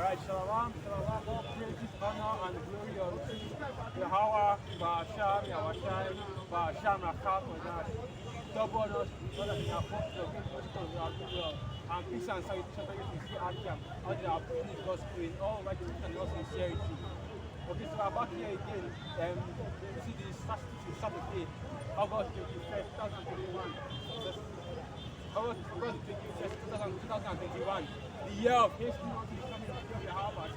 Alright, Shalom, Shalom, all praises, honor, and glory unto Yahweh, Ba'asham, Yahwashai, Ba'asham, Rakam, Odash. Double honors, all that in our apostle, and peace and salutation to you, see Adam, all that are preaching gospel in all righteousness and all sincerity. Okay, so we're back here again. You see this Saturday, August 21st, 2021. August 21st, 2021. The year of hastening unto the coming of the Yahweh,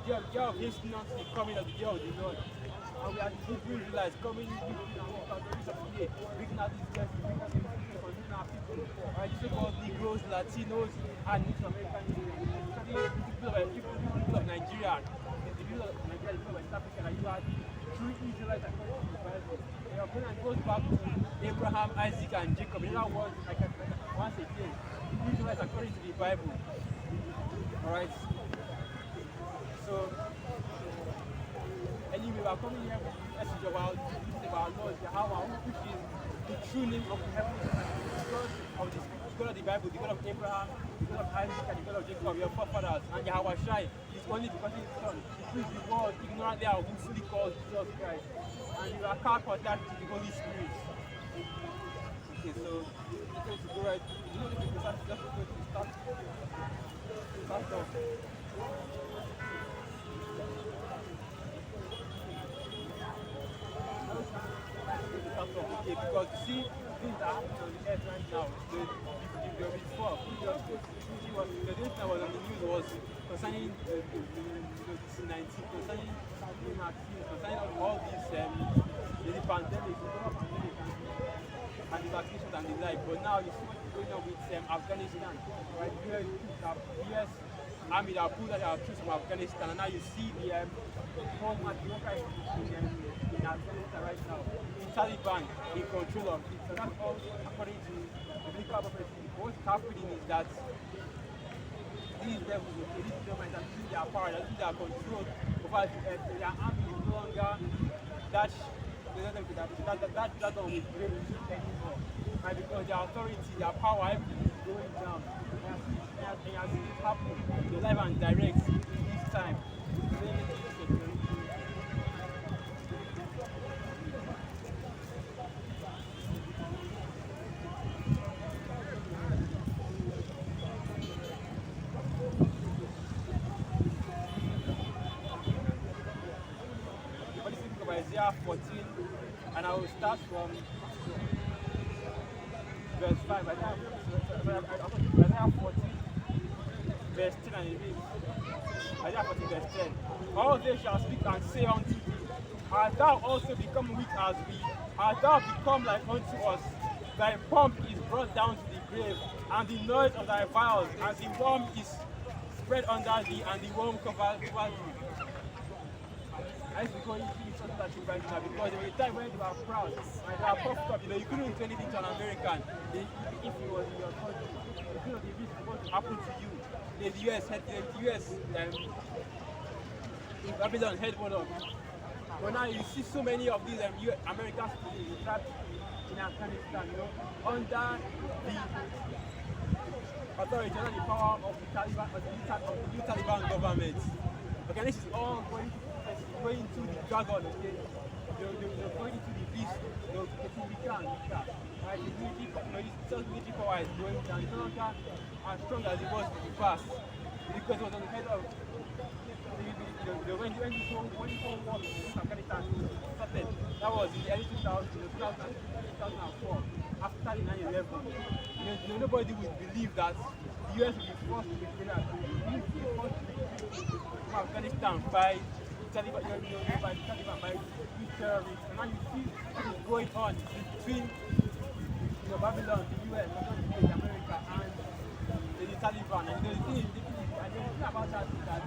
the year of hastening unto the coming of the day of the Lord. And we are the Hebrew Israelites coming in with the days of today, bringing out these blessings, bringing out these people, considering our people. Right, so-called Negroes, Latinos, and Native Americans, people of Nigeria. The people of Nigeria, the people of West Africa, that you are true Israelites according to the Bible. Your opinion goes back to Abraham, Isaac, and Jacob. In other words, once again, Israelites according to the Bible. Alright. So anyway, we are coming here with a message about Lord Yahweh, which is the true name of the heavenly God of the Bible, the God of Abraham, the God of Isaac, and the God of Jacob, your forefathers, and Yahweh Shai is only because his son. Who is the world ignorantly and willfully called Jesus Christ. And you are called for that to the Holy Spirit. Okay, so we're going to go right. You know, just going to start off. Okay, because you see things that happen on the earth right now. Before, the news that was on the news was concerning COVID-19, concerning vaccines, concerning all these the pandemic, the global pandemic, and the vaccinations and the like. But now you see what's going on with Afghanistan, right? US army that pulled out their troops from Afghanistan, and now you see the home at the local in Afghanistan right now. The Taliban in control of it. So that's all according to the biblical prophecy. What's happening is that these devils, these governments are losing their power, they're losing their control over the earth. So their army is no longer that one with great anymore. Right? Because their authority, their power, everything is going down. And you have seen it happen live and direct this time. Isaiah 14, and I will start from verse 5. Isaiah 14, verse 10, and it reads, Isaiah 14, verse 10. All they shall speak and say unto thee, Art thou also become weak as we? Art thou become like unto us? Thy pomp is brought down to the grave, and the noise of thy vials, and the worm is spread under thee, and the worm covers thee. I used to go into something that you right now because there was a time when they were proud and they were puffed up. You couldn't do anything to an American if it was in your country. You couldn't be supposed to happen to you. The US in Babylon had one of it. But now you see so many of these Americans trapped in Afghanistan, under the authority, under the power of the Taliban, of the new Taliban government. Okay, this is all going into the dragon, okay? They're going into the beast, they're getting weaker and weaker. Right? The military power is going down. It's no longer as strong as it was in the past. Because it was on the head of when the whole war in Afghanistan started. That was in the early 2000s, 2004, after the 9/11. Nobody would believe that the US would be forced to withdraw from Afghanistan by Taliban, by these terrorists. And now you see what is going on between Babylon, the US, America, and the Taliban. And the thing about that is that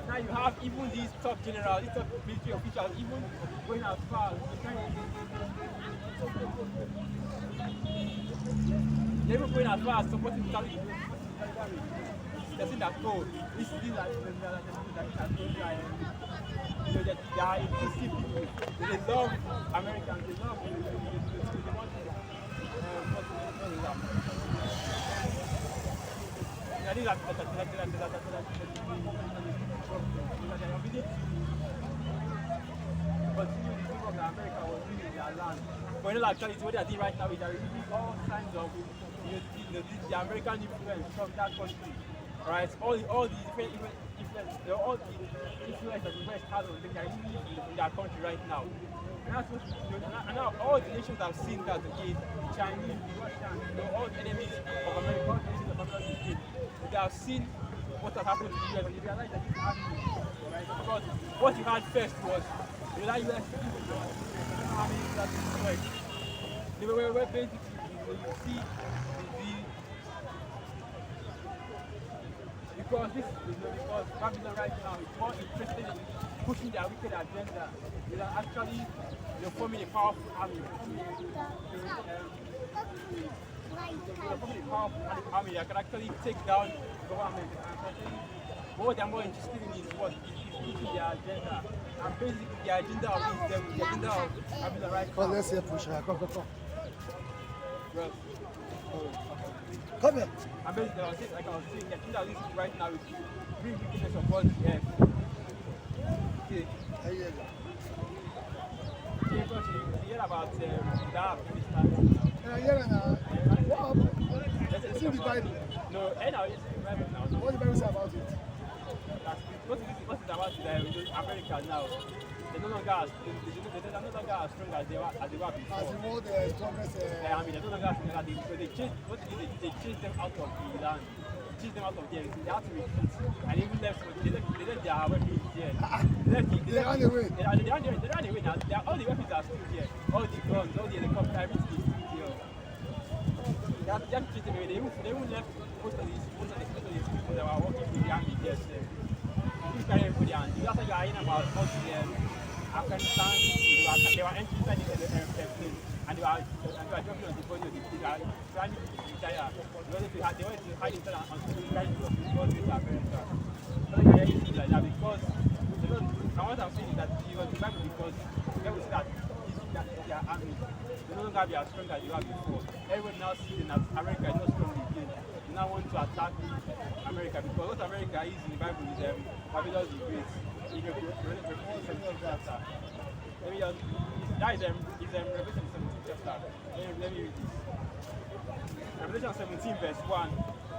now you have even these top generals, these top military officials, even going as far as they're even going as far as supporting the Taliban. They're saying that, oh, these are they are inclusive people. They love Americans, they love continue the people of America was really their land. But you know, actually, what they are doing right now is they're removing all signs of the American influence from that country. Right? All the different influence, all the influence that the West has on them, they are removing in their country right now. And that's what and now all the nations have seen that okay, the Chinese, the Russians, all the enemies of America, all the nations of America, they have seen what has happened to the US and they realize that it's happening. Right? Because what you had first was the US people army that destroyed. They were basically you see the because Babylon right now is more interested in pushing their wicked agenda. They are actually forming a powerful army. They're forming a powerful army that can actually take down government. But what they're more interested in is what is pushing their agenda. And basically the agenda of them, the agenda of Babylon right now. Let's see push her. Come. Well, Come here. and basically I was saying, the agenda of this right now is bring wickedness upon the earth. Okay. Because you hear about that What happened? It's in the Bible. No, now it's in the Bible now. What the Bible say about it? What is about America now? They're no longer as strong as they were before. As the world strongest. I mean, they're no longer as strong as they were. They chased them out of the land. Chased them out of there. They had to retreat. And even left, they left their weapons here. They ran away. They ran away now. All the weapons are still here. All the guns, all the helicopters, everything is still here. They have to chase them away. They even left most of these people that were working with the army here. Carry everybody and that's why you are hearing about all the Afghanistan, they were entering inside the airplane and they were jumping on the body of the people. They were trying to retire. They wanted to hide inside and trying to go to America. So they can hear things like that because and what I'm saying is that it was the Bible because they will see that their army they no longer be as strong as they were before. Everyone now sees that America is not strong again. They now want to attack America because what America is in the Bible is Babylon the Great. That is Revelation 17 chapter. Let me read this. Revelation 17 verse 1.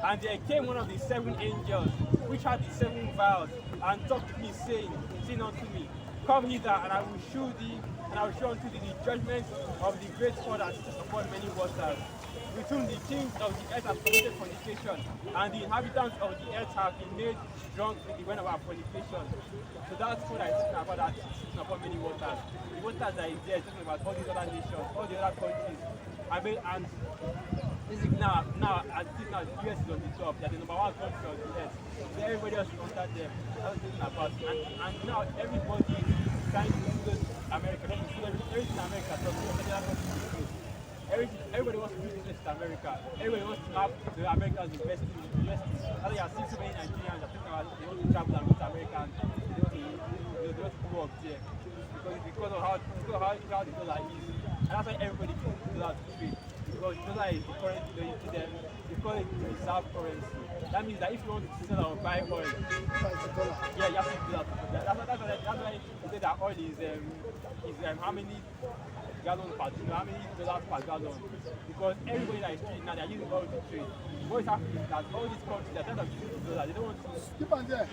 And there came one of the 7 angels which had the 7 vials and talked to me, saying unto me, Come hither, and I will show thee, and I will show unto thee the judgment of the great God that sits upon many waters, with whom the kings of the earth have committed fornication, and the inhabitants of the earth have been made drunk with the wine of our fornication. So that's what I speak about, that sitting upon many waters. The waters that is there, talking about all these other nations, all the other countries. And basically now, the US is on the top. They're the number 1 country on the earth. So everybody else is under them. That's what I'm talking about. And now everybody is trying to influence America. Everything in America, so everybody wants to do business in America. Everybody wants to have the Americans investing. That's why you see so many Nigerians are talking about they want to travel and go to America and they want to work there. Because of how the dollar is. And that's why everybody uses the dollar to trade. Because the dollar is the currency, they call it the reserve currency. That means that if you want to sell or buy oil, yeah, you have to do that. That's why they say that oil is how many gallons per day, how many dollars per gallon. Because everybody that is trading now, they are using oil to trade. What is happening is that all these countries, they are tired of using the dollar. They don't want to. Keep on there.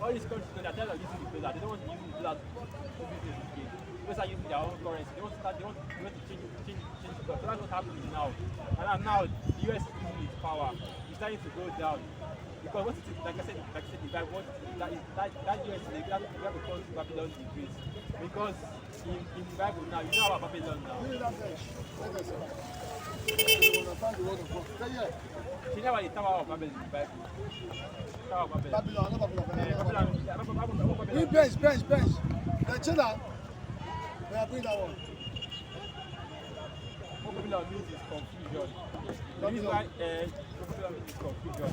All these countries, they are tired of using the dollar. They don't want to use the dollar to do business again. They start using their own currency. They want to change it. So that's what's happening now. And now the US is losing its power. It's starting to go down. Because what it is, like I said, the Bible, that US is the Bible calls Babylon the Great. Because in the Bible now, you know about Babylon now. You know about the Tower of Babylon in the Bible. Tower of Babylon. Babylon. We bench. The children, we are bring that one. What Babylon means is confusion. The reason why Babylon means is confusion.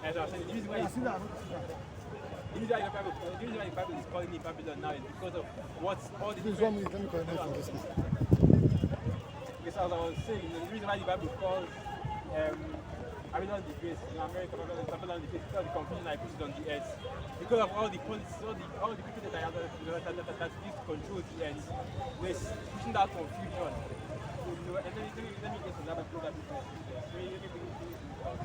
As I was saying, the reason why The reason why the Bible is calling it Babylon now is because of what's all the Please, 1 minute, let me connect from this one. Because as I was saying, the reason why the Bible calls Babylon the Great in America, Babylon the Great, because of the confusion I put it on the earth. Because of all the policies, all the people that used to control the earth, they're pushing that confusion. So, and let me get some other program business. Let me bring it out.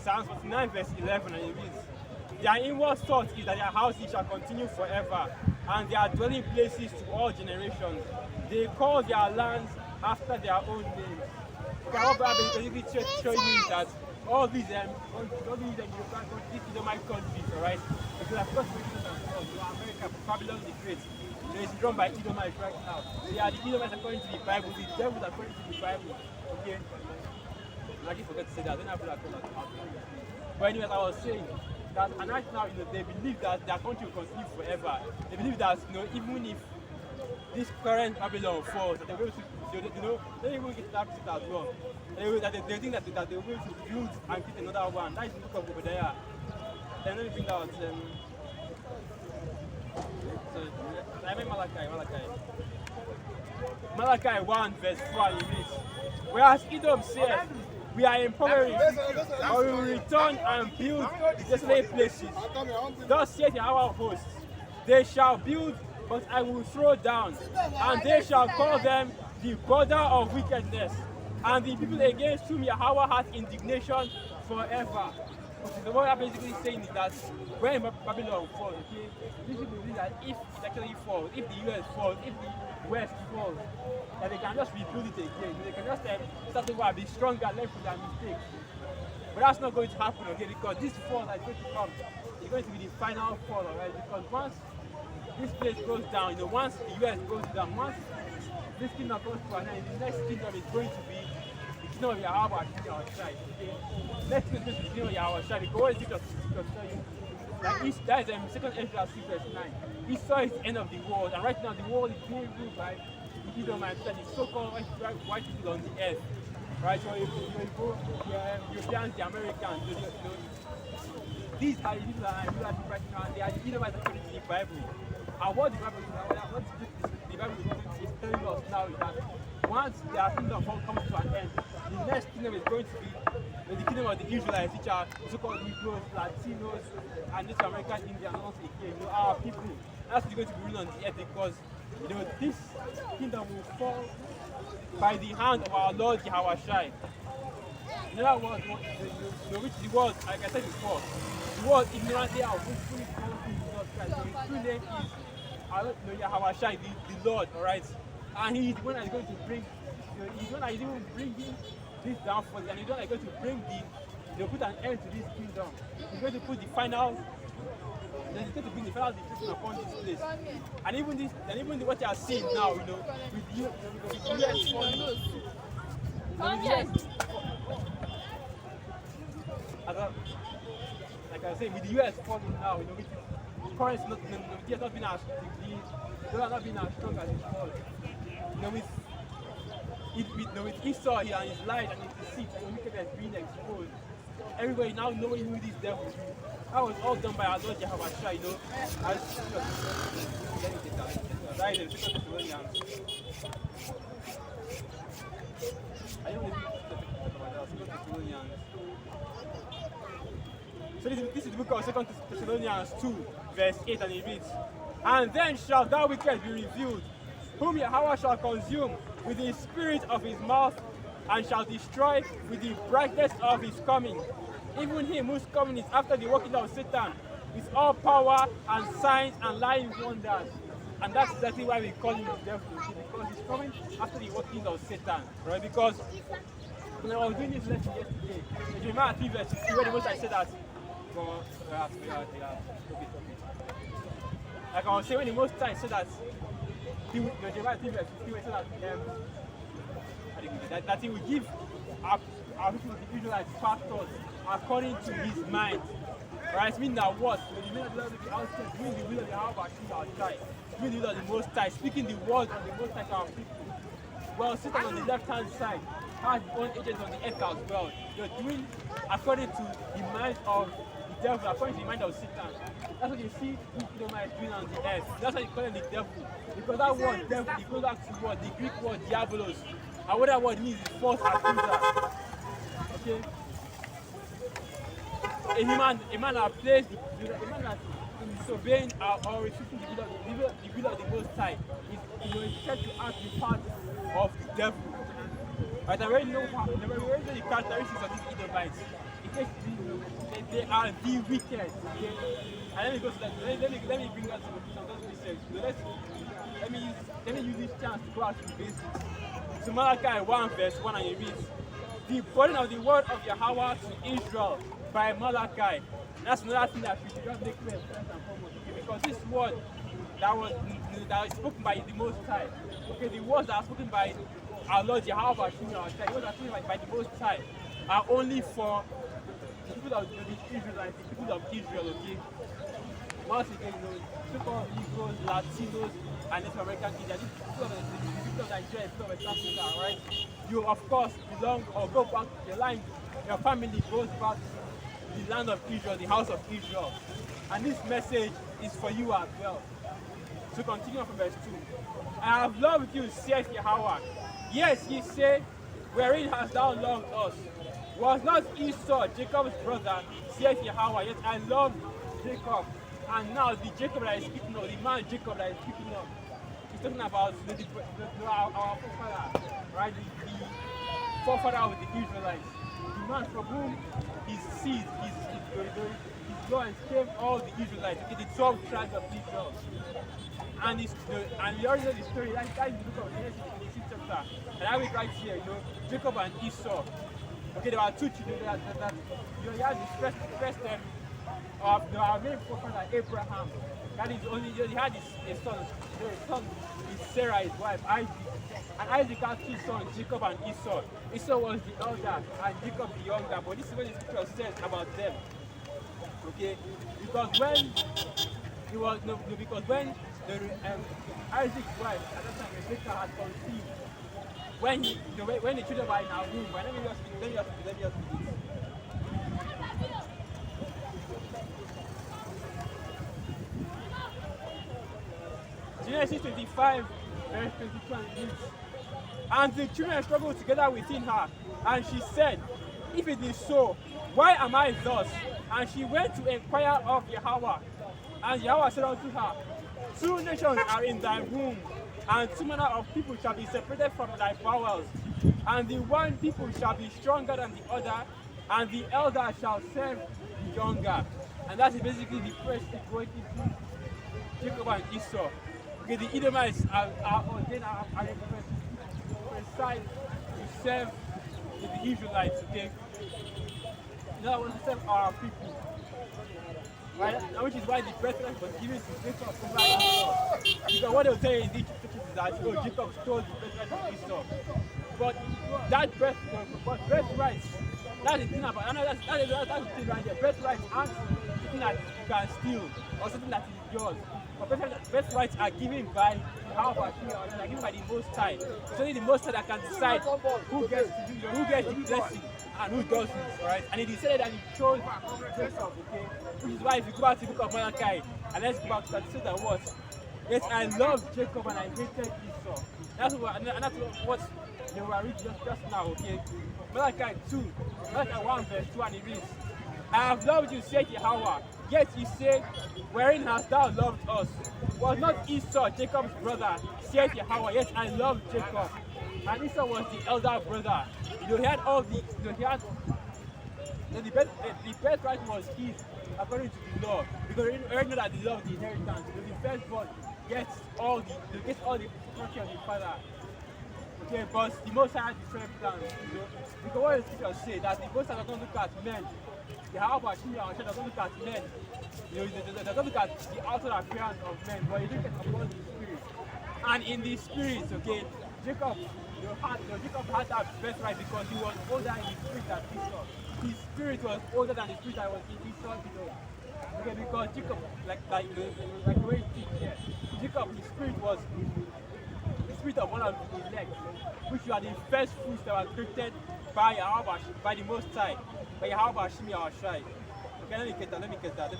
Psalms 49 verse 11, and it reads, their inward thought is that their houses shall continue forever, and their dwelling places to all generations. They call their lands after their own names. Okay, what Bible is basically showing you is that all these European countries, these Edomite countries, alright, because of course America, Babylon the Great, it's run by Edomites right now. They are the Edomites according to the Bible, the devils according to the Bible. Okay? I actually forgot to say that. I don't have that. But anyway, as I was saying, that and right now, they believe that their country will continue forever. They believe that, even if this current Babylon falls, that they will, they will get that as well. They think that they will to build and get another one. That is the book of Obadiah. Then let me bring out. I mean Malachi 1 verse 4 it reads, whereas Edom said, we are impoverished, but we will return and build desolate places. Thus saith Yahweh of hosts, they shall build, but I will throw down, and they shall call them the border of wickedness, and the people against whom Yahweh hath indignation forever. So what I'm basically saying is that when Babylon falls, okay, this people believe that if it actually falls, if the US falls, if the West falls, that they can just rebuild it again. They can just start over and be stronger, learn from their mistakes. But that's not going to happen, okay, because this fall that is going to come is going to be the final fall, alright? Because once this place goes down, once the US goes down, once this kingdom goes to an end, the next kingdom is going to be the kingdom of Yahweh on our side. Okay? Next kingdom is the kingdom of Yahweh side. Go and just tell you. That is 2nd Ezra 6 verse 9. Esau is the end of the world, and right now the world is being ruled by the Edomites, that is so-called white people on the earth. Right? So if you go, the Europeans, the Americans, these are the people that are ruling right now, they are the Edomites according to the Bible. And what the Bible is telling us now is that once their kingdom comes to an end, the next kingdom is going to be the kingdom of the Israelites, which are so-called Negroes, Latinos, and Native American Indians, our people. That's going to be ruling on the earth because this kingdom will fall by the hand of our Lord Yahweh Shai. In other words, which the world, like I said before, the world ignorantly are fully called Jesus Christ. His true name is Yahweh Shai, the Lord, alright? And he is the one that is going to bring, he's the one that is even bringing this downfall, and he's the one that is going to bring they'll put an end to this kingdom. He's going to put the final, he's going to bring the final destruction upon this place. And even what you are seeing now, with the US falling, like I say, with the US falling now, with the currency not being as the dollar not being as strong as it was. With Esau and his light and his deceit and wickedness being exposed, everybody now knowing who this devil is. That was all done by our Lord Jehovah Shai, as right in 2 Thessalonians. I don't know if 2 Thessalonians. So this is the book of 2 Thessalonians 2, verse 8, and it reads, and then shall that wicked be revealed, whom Yahweh shall consume with the spirit of his mouth, and shall destroy with the brightness of his coming, even him whose coming is after the working of Satan, with all power and signs and lying wonders. And that's exactly why we call him the devil, because he's coming after the working of Satan, right? Because when I was doing this lesson yesterday, in Jeremiah 3 verse 60, where the Most I said that, like I was saying, when the Most I said that, Jeremiah 3 verse 60, where he said that he will give our people, the Israelites, pastors according to his mind. Right? Meaning that what? When the men of the Lord will be outstretched, doing the will of the Yahweh our child, doing the will of the Most High, speaking the word of the Most High to our people. Well, Satan on the left-hand side has his own agents on the earth as well. You're doing according to the mind of the devil, according to the mind of Satan. That's what you see Edomite doing on the earth. That's why you call him the devil. Because that word devil, it goes back to what? The Greek word diabolos. And what that word means is false accuser. Okay? A man that plays a man that is disobeying or refusing the will of the Most High is said to act the part of the devil. Right? I already know the characteristics of these Edomites. They are the wicked. Okay? And let me go to that. Let me bring us some of those research. Let me use this chance to go out to the basics. So Malachi 1 verse 1 and it reads, the burden of the word of Yahweh to Israel by Malachi. That's another thing that we should just make clear first and foremost. Okay? Because this word that was spoken by the Most High. Okay, the words that are spoken by our Lord Yahweh, the words that are spoken by the Most High are only for the people of the Israelites, the people of Israel, okay? Once again, so-called Negroes, Latinos, and Native American Indians, the people of Nigeria, the people of West Africa, right? You, of course, belong or go back to your line, your family goes back to the land of Israel, the house of Israel. And this message is for you as well. So continue on from verse 2. I have loved you, saith Yahweh. Yes, ye say, wherein hast thou loved us? Was not Esau Jacob's brother, saith Yahweh, yet I loved Jacob. And now the Jacob that is speaking of, the man Jacob that is speaking of, he's talking about our forefather, right? The forefather of the Israelites. The man from whom his seed, his blood came all the Israelites, okay, the 12 tribes of Israel. And you already know the story, that is the book of Genesis, the 6th chapter. And I will right here, Jacob and Esau. Okay, there were two children that you had the first of our main forefather Abraham. That is only he had a son. The son is Sarah, his wife, Isaac. And Isaac had two sons, Jacob and Esau. Esau was the elder and Jacob the younger. But this is what the scripture says about them. Okay? Because when Isaac's wife at that time Rebecca had conceived, when the children were in our womb, let me just read this. Genesis 25, verse 22 and reads, and the children struggled together within her, and she said, if it is so, why am I thus? And she went to inquire of Yahweh. And Yahweh said unto her, two nations are in thy womb, and two manner of people shall be separated from thy bowels. And the one people shall be stronger than the other, and the elder shall serve the younger. And that is basically the first thing going into Jacob and Esau. Okay, the Edomites are ordained precise to serve the Israelites, okay? Now I want to serve our people. Right? Which is why the birthright was given to Jacob over Esau. Because what they'll tell you in these churches is that Jacob stole the birthright from Esau. But that birthright, that's the thing about that's the thing right there. Birthright aren't something that you can steal or something that is yours. But birthrights are given by they are given by the Most High. It's only the Most High that can decide who gets the blessing and who doesn't, right? And he decided that he chose Jacob, okay? Which is why if you go back to the book of Malachi, and let's go back to that, it says that what? Yes, I loved Jacob and I hated Esau. That's what they were reading just now, okay? Malachi 1 verse 2, and it reads, I have loved you, saith Yahweh. Yet ye say, wherein hast thou loved us? Was not Esau Jacob's brother, saith Yahweh? Yet I loved Jacob. And Esau was the elder brother. He had all the birthright was his according to the law. Because we already know that the law of the inheritance. The firstborn gets all the property of the father. Okay, but the Most High had different plans, Because what the scriptures say that the Most High doesn't look at men. The Yahweh doesn't look at men. They don't look at the outer appearance of men, but he looks upon the spirit. And in the spirit, okay, Jacob had that birthright because he was older in the spirit than Esau. His spirit was older than the spirit that was in Esau, Okay, because Jacob, like the way you teach here, Jacob, his spirit was the spirit of one of the elect, which are the first fruits that were created by the Most High, by Yahweh Shimi our Shai. Okay, let me get that.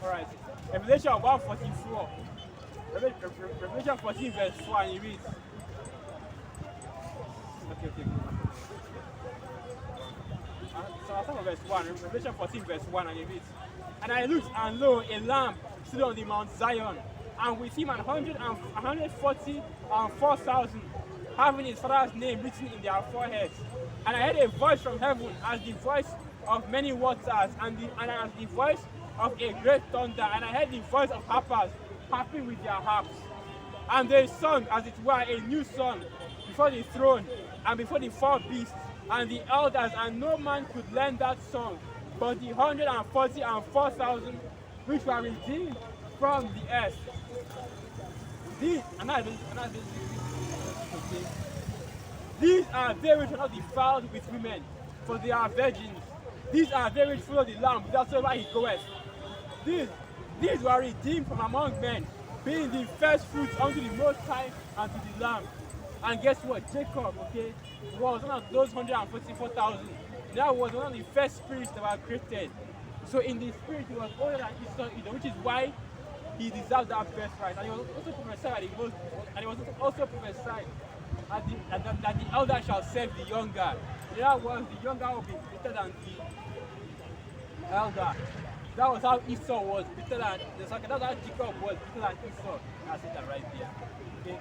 Alright. Revelation 144. Revelation 14 verse 4 and it reads. Okay. So I'll start from verse 1. Revelation 14 verse 1 and it reads. And I looked and lo, a lamb stood on the Mount Zion, and with him 140 and 4,000, having his father's name written in their foreheads. And I heard a voice from heaven as the voice of many waters, and as the voice of a great thunder, and I heard the voice of harpers harping with their harps. And they sung, as it were, a new song before the throne and before the four beasts and the elders, and no man could learn that song but the 140 and 4,000 which were redeemed from the earth. These are they which are not defiled with women, for they are virgins. These are they which follow the Lamb whithersoever he goeth. These were redeemed from among men, being the first fruits unto the Most High and to the Lamb. And guess what? Jacob, okay, was one of those 144,000. That was one of the first spirits that were created. So in the spirit, he was older than Esau, which is why he deserved that birthright. And he was also prophesied that the elder shall serve the younger. In other words, the younger will be better than the elder. That was how Esau was better than the second. That's how Jacob was better than Esau. I said that right there. Okay?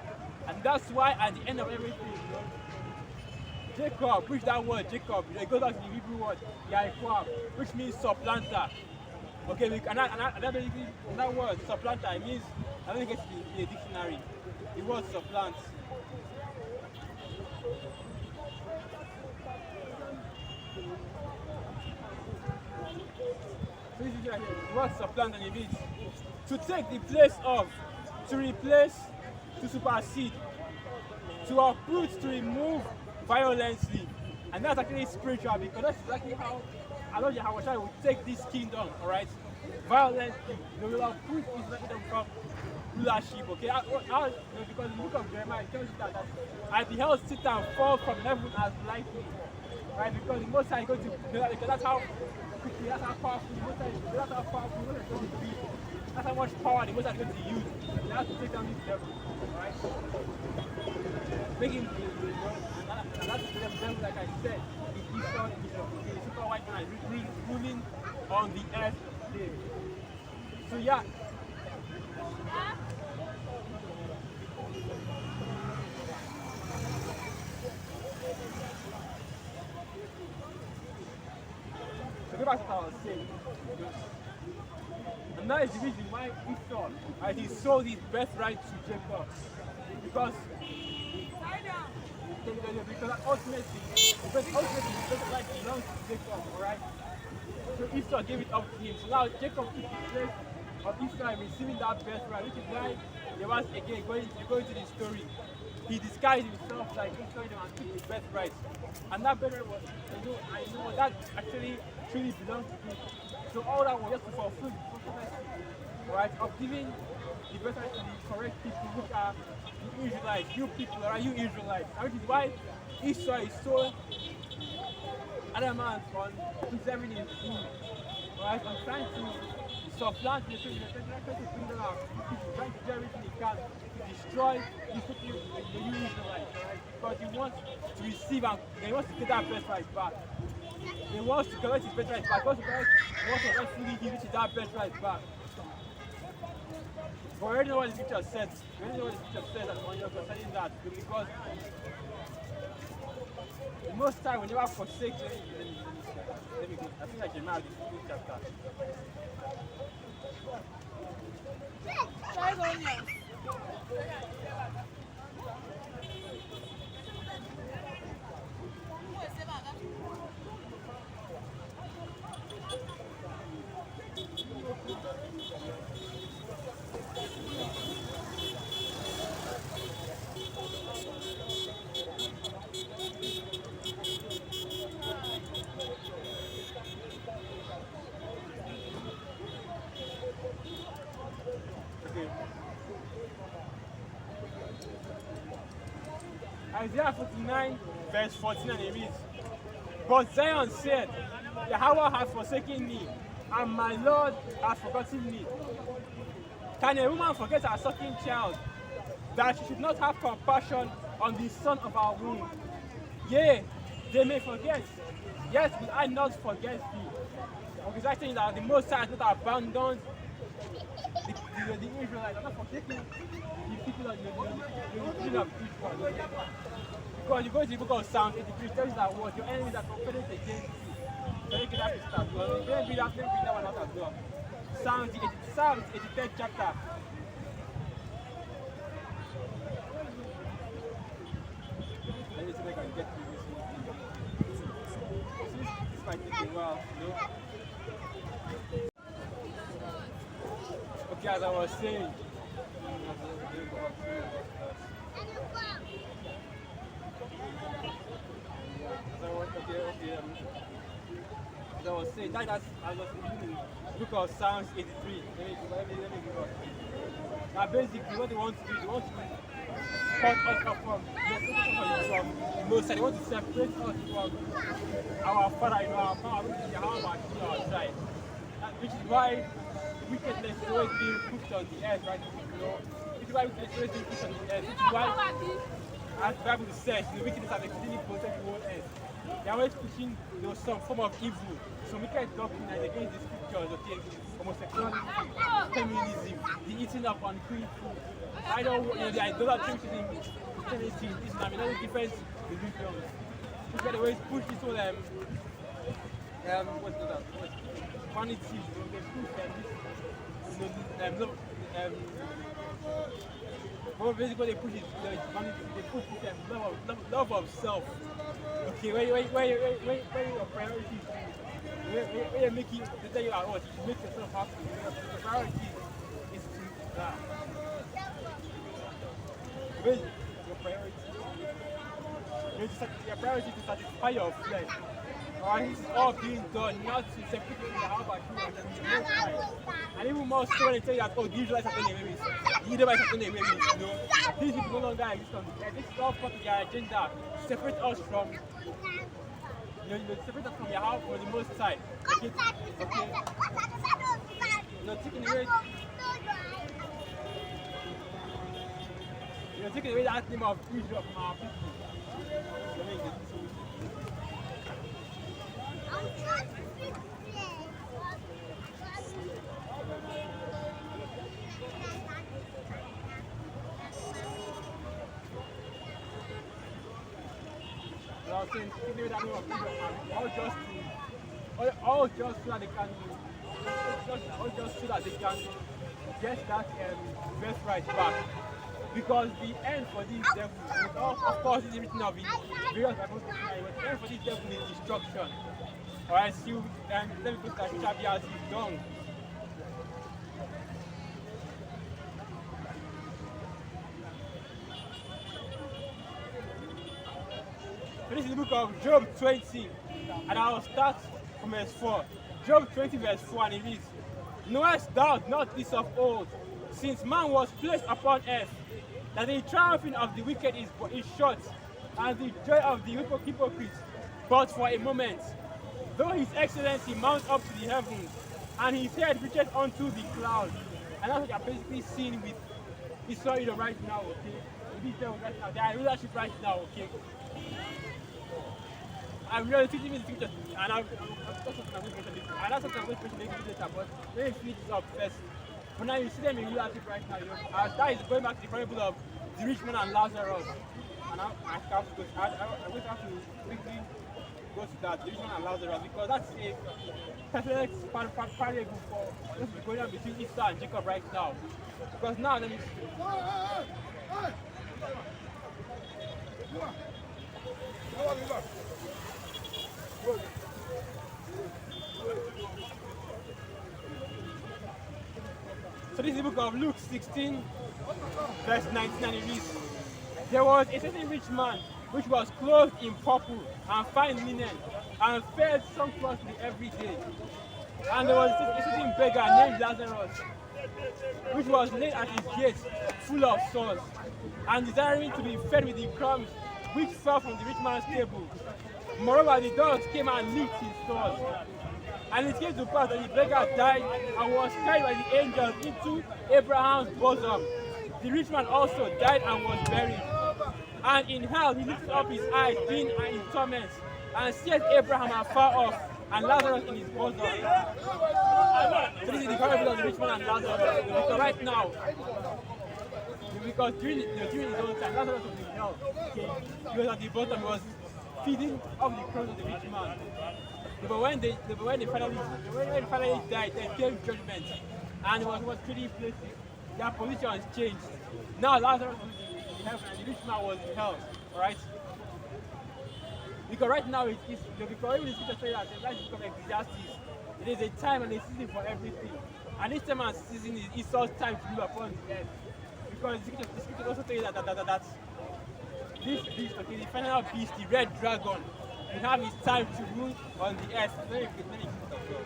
And that's why at the end of everything, Jacob, which that word Jacob, it goes back to the Hebrew word Yaakov, which means supplanter. Okay, that word supplanter, it means, I don't think it's in a dictionary. The word supplant. So this is right here. The word supplant, and it means to take the place of, to replace, to supersede, to uproot, to remove violently. And that's actually spiritual, because that's exactly how Allah Yahweh will take this kingdom, alright? Violently. They will uproot his kingdom from rulership, okay? Because in the book of Jeremiah it tells you that I beheld Satan fall from heaven as lightning. Right? Because the Most High is going to, because that's how quickly, that's how powerful the Most High is, that's how powerful the Most High is going to be. That's how much power the Most High is going to use. They have to take down this devil. Alright? Make him, and that's the devil, like I said, is Esau, the super white man ruling on the earth today. So yeah. So go back to what I was saying. And that is the reason why Esau, he sold his birthright to Jacob. Because ultimately, the birthright belongs to Jacob, alright? So Esau gave it up to him. So now Jacob took the place of Esau receiving that birthright, which is why there was again going to the story. He disguised himself like Esau and took his birthright. And that birthright was, I know that actually truly belongs to him. So all that was just to fulfill the prophecy, right, of giving the birthright to the correct people, which are the Israelites, you people, right, you Israelites. And which is why Esau is so adamant on preserving his food, right, on trying to supplant the people, trying to bring them out, trying to do everything he can to destroy these people, the new Israelites, right, because he wants to receive and he wants to get that birthright back. He wants to collect his birthright back. He wants to rightfully give that birthright back. But we already know what the scripture says. We already know what the scripture says concerning that. Because most time we never forsake. Let me go. I think I Jeremiah this chapter. Isaiah 49, verse 14, and it reads, But Zion said, Yahweh has forsaken me, and my Lord has forgotten me. Can a woman forget her sucking child, that she should not have compassion on the son of her womb? Yea, they may forget, yet will I not forget thee. Because I think that the Most High has not abandoned the Israelites, are not forsaking the people of the children of Israel. Because you go to the book of Psalms 83, it tells you that what your enemies are confident against you. So you can have to start. Maybe that one out as well. Psalms 83rd chapter. Let me see if I can get through this. This might take a while, you know. Okay, as I was saying, as I was saying, that's I was reading the book of Psalms 83. Let me give us. Now, basically, what they want to do, they want to cut us off from the Most High. They want to separate us from our Father, you know, our power, which is Yahweh, our side. Which is why wickedness is always being pushed on the earth, right? You know, which is why wickedness is always being pushed on the earth. Which is why, as the Bible says, the wickedness has exceedingly possessed the whole earth. They are always pushing, you know, some form of evil, some wicked doctrine against the scriptures, okay? Homosexuality, feminism, the eating of unclean food. I don't, you know, the idolatry in Christianity, Islam, you know, the different religions. Which is why they always push this whole, what's that? Vanity, you know, they push well, basically they push it, vanity, they push this love of self. Okay, where your priorities, where you're making, they tell you what, to make yourself happy. Your priority is to, your priority. Your priority is to satisfy your flesh. Alright, this is all being done not to separate from the Harvard and even more so when they tell you that, oh, the Israelites are going away with the Edomites are going away with, you know. These people no longer exist on the earth. This is all part of their agenda to separate us from, you know, separate us from the house for the most side. Okay? You know, taking away, you know, taking away that name of Israel from our people. All just so that they can get that birthright back. Because the end for this devil, of course, it's written of it, various Bibles, but the end for this devil is destruction. Alright, see, let me put that Shabi as he's done. So this is the book of Job 20, and I'll start from verse 4. Job 20 verse 4, and it reads, Knowest thou not this of old, since man was placed upon earth, that the triumphing of the wicked is short, and the joy of the hypocrites but for a moment. Though his excellency mounts up to the heavens, and his head reaches unto the clouds. And that's what you're basically seeing with Israel right now, okay? With Israel right now. They are in leadership right now, okay? I'm really teaching me the scriptures, and I'm talking about this, and that's what I'm going to mention later, but let me finish this up first. For now, you see them in leadership right now, you know? That is going back to the parable of the rich man and Lazarus. And I have to go, I will have to quickly go to that, the rich man and Lazarus, because that's a perfect parable for what's going on between Esau and Jacob right now. Because now, let me see. So this is the book of Luke 16, verse 19, and it reads, There was a certain rich man which was clothed in purple and fine linen, and fed sumptuously every day. And there was a certain beggar named Lazarus, which was laid at his gate, full of sores, and desiring to be fed with the crumbs which fell from the rich man's table. Moreover, the dogs came and licked his stores. And it came to pass that the beggar died and was carried by the angels into Abraham's bosom. The rich man also died and was buried. And in hell he lifted up his eyes, being in torments, and seeth Abraham afar off, and Lazarus in his bosom. So this is the parable of the rich man and Lazarus. Because right now, because during his own time, Lazarus was in hell. Okay? He was at the bottom, he was feeding off the crumbs of the rich man. But when they finally died, there came judgment, and it was pretty places. Their positions changed. Now Lazarus was in heaven, and the rich man was in hell. Right? Because right now because even the scripture says that the life is called Ecclesiastes. It is a time and a season for everything. And this time and season is Esau's time to rule upon the earth. Because the scripture also tells that this beast, okay, the final beast, the red dragon, will have his time to rule on the earth. Very good, very good.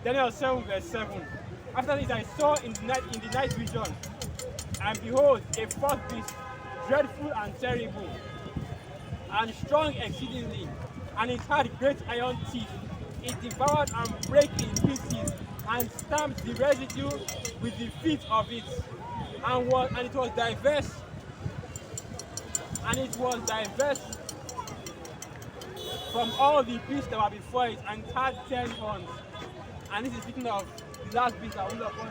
Daniel 7 verse 7. After this I saw in the night vision, and behold, a fourth beast, dreadful and terrible, and strong exceedingly, and it had great iron teeth. It devoured and brake in pieces, and stamped the residue with the feet of it, and it was diverse, from all the beasts that were before it, and it had 10 horns. And this is speaking of the last beast that will upon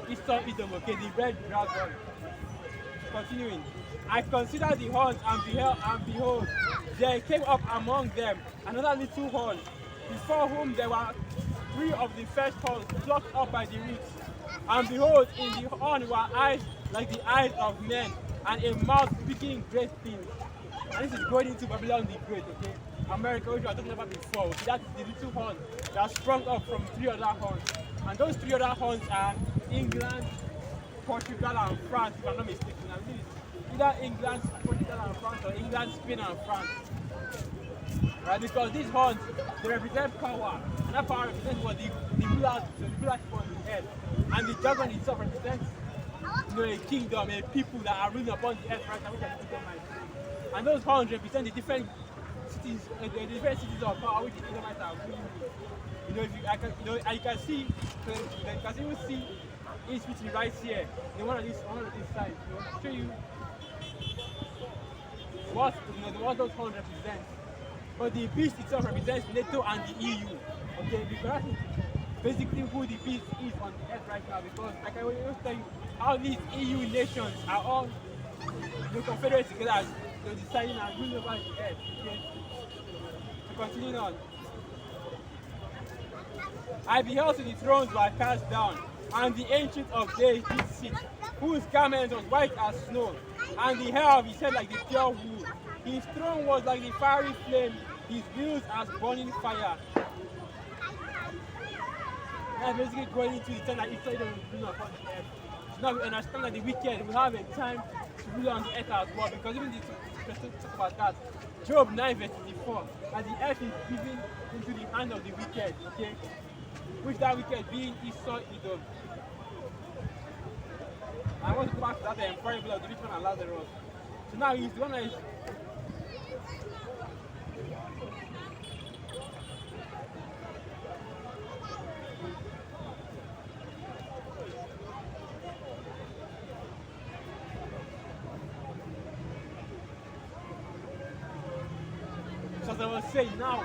Eastern Edom, okay, the red dragon. Continuing. I considered the horns and behold, there came up among them another little horn, before whom there were 3 of the first horns plucked up by the roots. And behold, in the horn were eyes like the eyes of men, and a mouth speaking great things. And this is going into Babylon the Great, okay? America, which we were talking about before. Okay? That is the little horn that sprung up from 3 other horns. And those 3 other horns are England, Portugal, and France, if I'm not mistaken. I believe it's either England, Portugal, and France, or England, Spain, and France. Right? Because these horns, they represent power. And that power represents what the rulers on the earth. And the dragon itself represents a kingdom, a people that are ruling upon the earth right now, which are the Edomites. And those horns represent the different cities, of power which the Edomites are ruling. You can see each city right here. In one of these sides. Show you what those horns represent. But the beast itself represents NATO and the EU. Okay, because basically who the beast is on the earth right now. Because like I will tell you, how these EU nations are all confederate together, they're deciding and ruling over the earth. Okay? So continuing on. I beheld till the thrones were cast down, and the Ancient of Days did sit, whose garment was white as snow, and the hair of his head like the pure wool. His throne was like the fiery flame, his wheels as burning fire. That's basically going into the time that Israel will rule upon the earth. So now we understand that the wicked will have a time to rule on the earth as well, because even the scripture talk about that. Job 9 verse 54, that the earth is given into the hand of the wicked, okay? Which that wicked being Esau, Edom. I want to go back to that parable of the rich man and Lazarus. So now he's the one that is I was saying, now,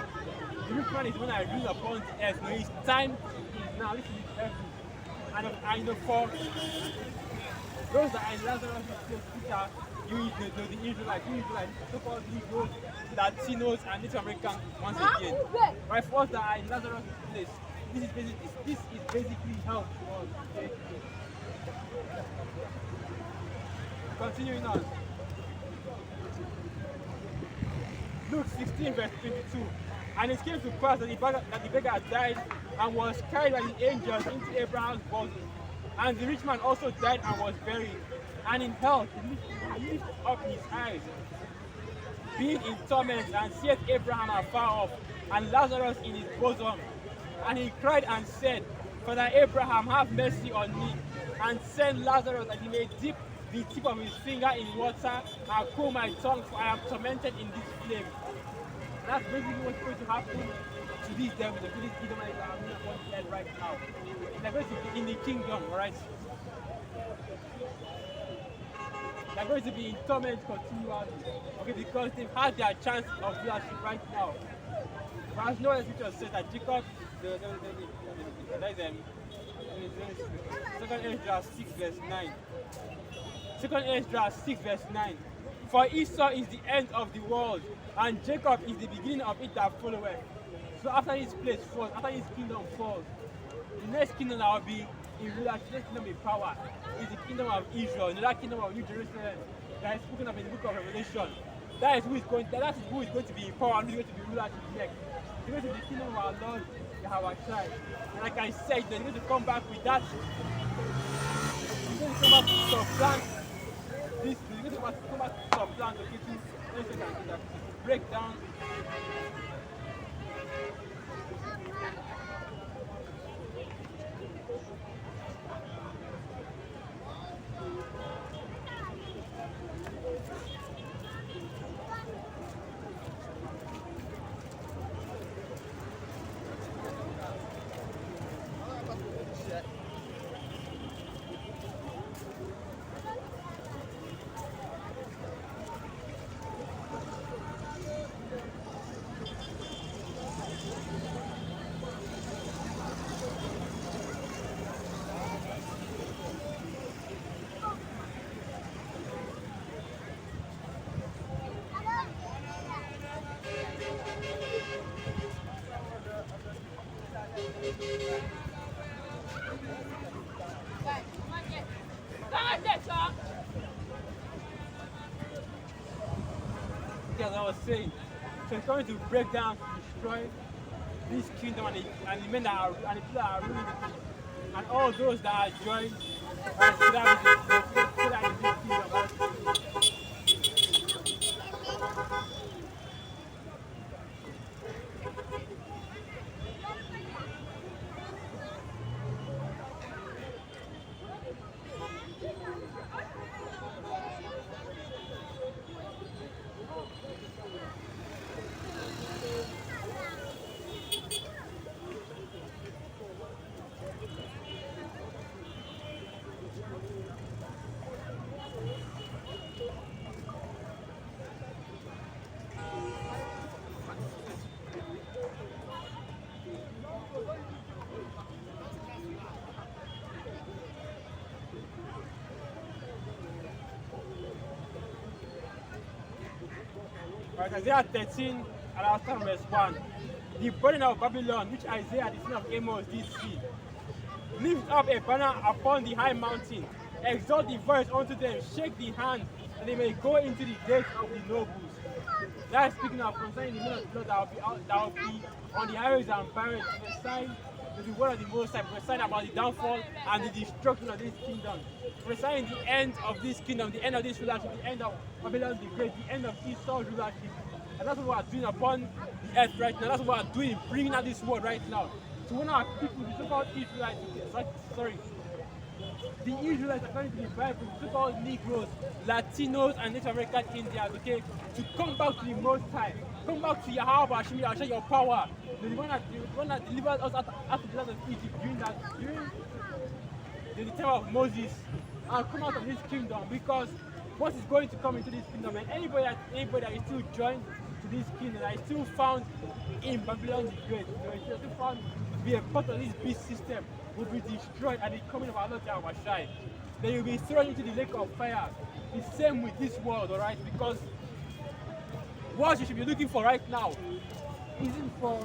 the rich man is when I rule upon the earth. No, his time is now. This is heaven. And I know for those that are in Lazarus' place, which are the Israelites, so-called Negroes, Latinos, and Native Americans once again. Right, for us that are in Lazarus' place, this is basically help to us. Okay? Continuing on. Luke 16 verse 22. And it came to pass that the beggar died and was carried by the angels into Abraham's bosom. And the rich man also died and was buried. And in hell he lifted up his eyes, being in torment, and seeth Abraham afar off, and Lazarus in his bosom. And he cried and said, Father Abraham, have mercy on me, and send Lazarus that he may dip the tip of his finger in water and cool my tongue, for I am tormented in this flame. That's basically what's going to happen to these devils, to these Edomites that are on the earth right now. They're going to be in the kingdom, alright? They're going to be in torment continually, okay, because they've had their chance of leadership right now. But as no one scripture says that Jacob, Second Ezra 6 verse 9. Second Ezra 6 verse 9. For Esau is the end of the world, and Jacob is the beginning of it that followeth. So after this place falls, after this kingdom falls, the next kingdom that will be in rulership, the next kingdom in power, is the kingdom of Israel, another kingdom of New Jerusalem that is spoken of in the book of Revelation. That is who is going to be in power and who is going to be rulership next. It's going to be the kingdom of our Lord, our child. And like I said, they're going to come back with that. They're going to come back with some plans. They're going to come back with some plans, okay, to break down. As I was saying, so it's going to break down, destroy this kingdom and the men that are and the people that are ruling it, and all those that are joined and so that is this kingdom. Right, Isaiah 13, and I'll start from verse 1. The burden of Babylon, which Isaiah the son of Amos did see. Lift up a banner upon the high mountain, exalt the voice unto them, shake the hand, and they may go into the gates of the nobles. That is speaking of concerning the men of the Lord that will be on the highways and byways, prophesying to the word of the Most High, prophesying about the downfall and the destruction of this kingdom, prophesying the end of this kingdom, the end of this rulership, the end of Babylon the Great, the end of Esau's rulership. And that's what we are doing upon the earth right now. That's what we are doing, bringing out this word right now. So when our people, the so-called Israelites, the Israelites according to the Bible, the so-called Negroes, Latinos, and Native American Indians, okay, to come back to the Most High, come back to Yahweh, Hashem, I'll show your power. The one that delivered us out of the land of Egypt during the time of Moses, and come out of this kingdom, because what is going to come into this kingdom, and anybody that is still joined to to this kingdom that is still found in Babylon the Great. It's still found to be a part of this beast system will be destroyed at the coming of our Lord and our Shai. Then you'll be thrown into the lake of fire. The same with this world, alright? Because what you should be looking for right now isn't for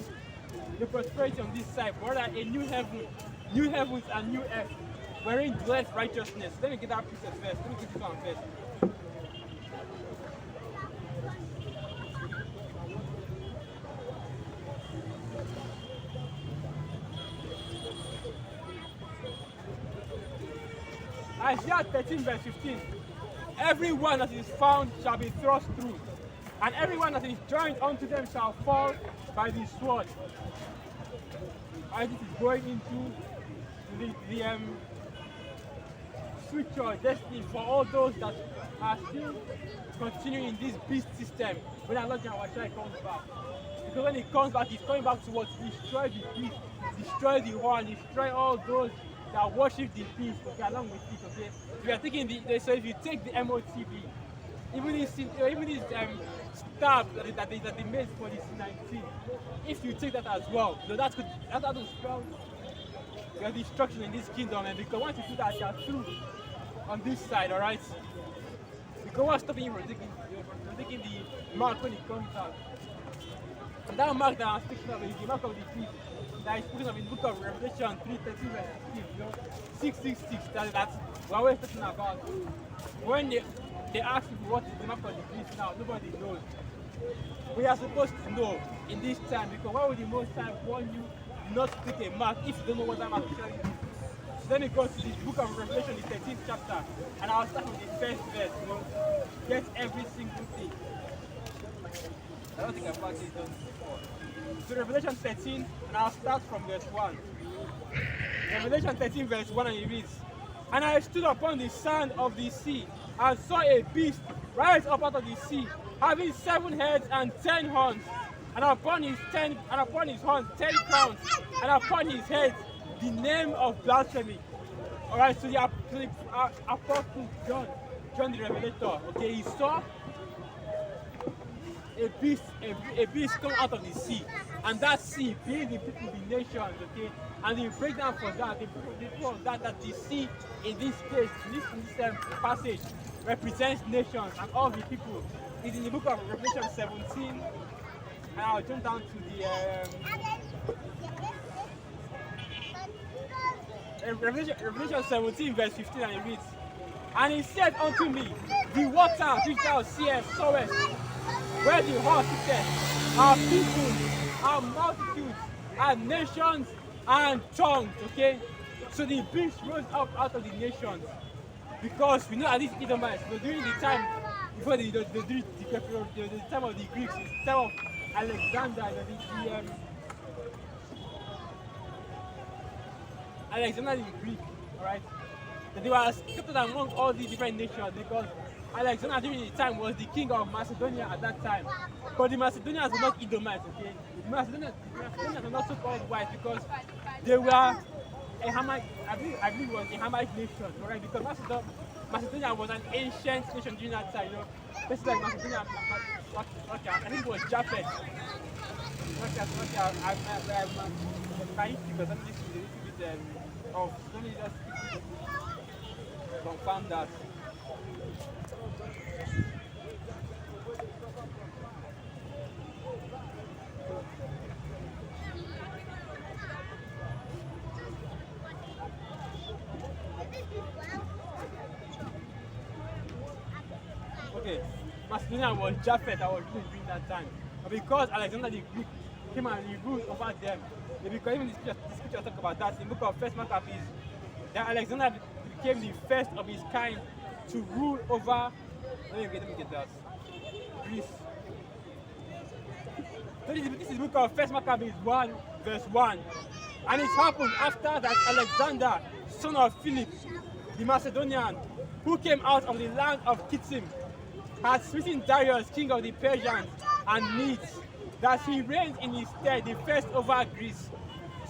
the prosperity on this side, but rather a new heavens and new earth, wherein dwells righteousness. Let me get that picture first. Let me get this one first. Isaiah 13 verse 15. Everyone that is found shall be thrust through, and everyone that is joined unto them shall fall by the sword. As this is going into the future destiny for all those that are still continuing in this beast system when our Lord Yahweh comes back. Because when he comes back, he's coming back to what? Destroy the beast, destroy the horn, destroy all those that worship the beast, okay, along with it, okay? So we are taking so if you take the MOTB, even this stab that they made for this 19, if you take that as well, so that will spell your destruction in this kingdom, and because once you do that, you are through on this side, alright? Because what's stopping you from taking the mark when it comes out? And that mark that I'm speaking of is the mark of the beast that is spoken of in the book of Revelation 3:13 verse 16, 666, that's what we're talking about. When they ask you what is the mark of the beast now, nobody knows. We are supposed to know in this time, because why would the Most High warn you not to take a mark if you don't know what that mark is telling you? So then it goes to the book of Revelation, the 13th chapter, and I'll start from the first verse, get every single thing. I don't think I've actually done this before. So Revelation 13, and I'll start from verse 1. Revelation 13 verse 1, and it reads, and I stood upon the sand of the sea, and saw a beast rise up out of the sea, having 7 heads and 10 horns, and upon his horns 10 crowns, and upon his head the name of blasphemy. Alright, so the apostle John the Revelator, okay, he saw a beast come out of the sea, and that sea being the people, the nations, okay, and the breakdown for that, the people of that the sea in this case, in this passage represents nations and all the people. Is in the book of Revelation 17, and I'll jump down to the Revelation 17 verse 15, and it reads, and he said unto me, the waters which thou sawest, where the horse sitteth, are people, are multitudes, are nations, and tongues, okay? So the beast rose up out of the nations, because we know at least Edomites, during the time, before the time of the Greeks, the time of Alexander, Alexander the Greek, alright? They were scattered among all these different nations, because Alexander during the time was the king of Macedonia at that time. But the Macedonians were not Edomites, okay? The Macedonians were not so called white because they were a Hamite, I believe it was a Hamite nation, alright? Because Macedonia was an ancient nation during that time, places like Macedonia, okay, I think it was Japheth. I'm trying because I'm just a little bit of, let me just confirm that. Okay, Macedonia was Japheth that was ruling during that time. But because Alexander the Greek came and he ruled over them, because even the scripture talk about that in the book of First Maccabees, that Alexander became the first of his kind to rule over, let me get that, Greece. So this is the book of First Maccabees 1 verse 1. And it happened after that Alexander, son of Philip, the Macedonian, who came out of the land of Kittim, had smitten Darius, king of the Persians and Medes, that he reigned in his stead the first over Greece.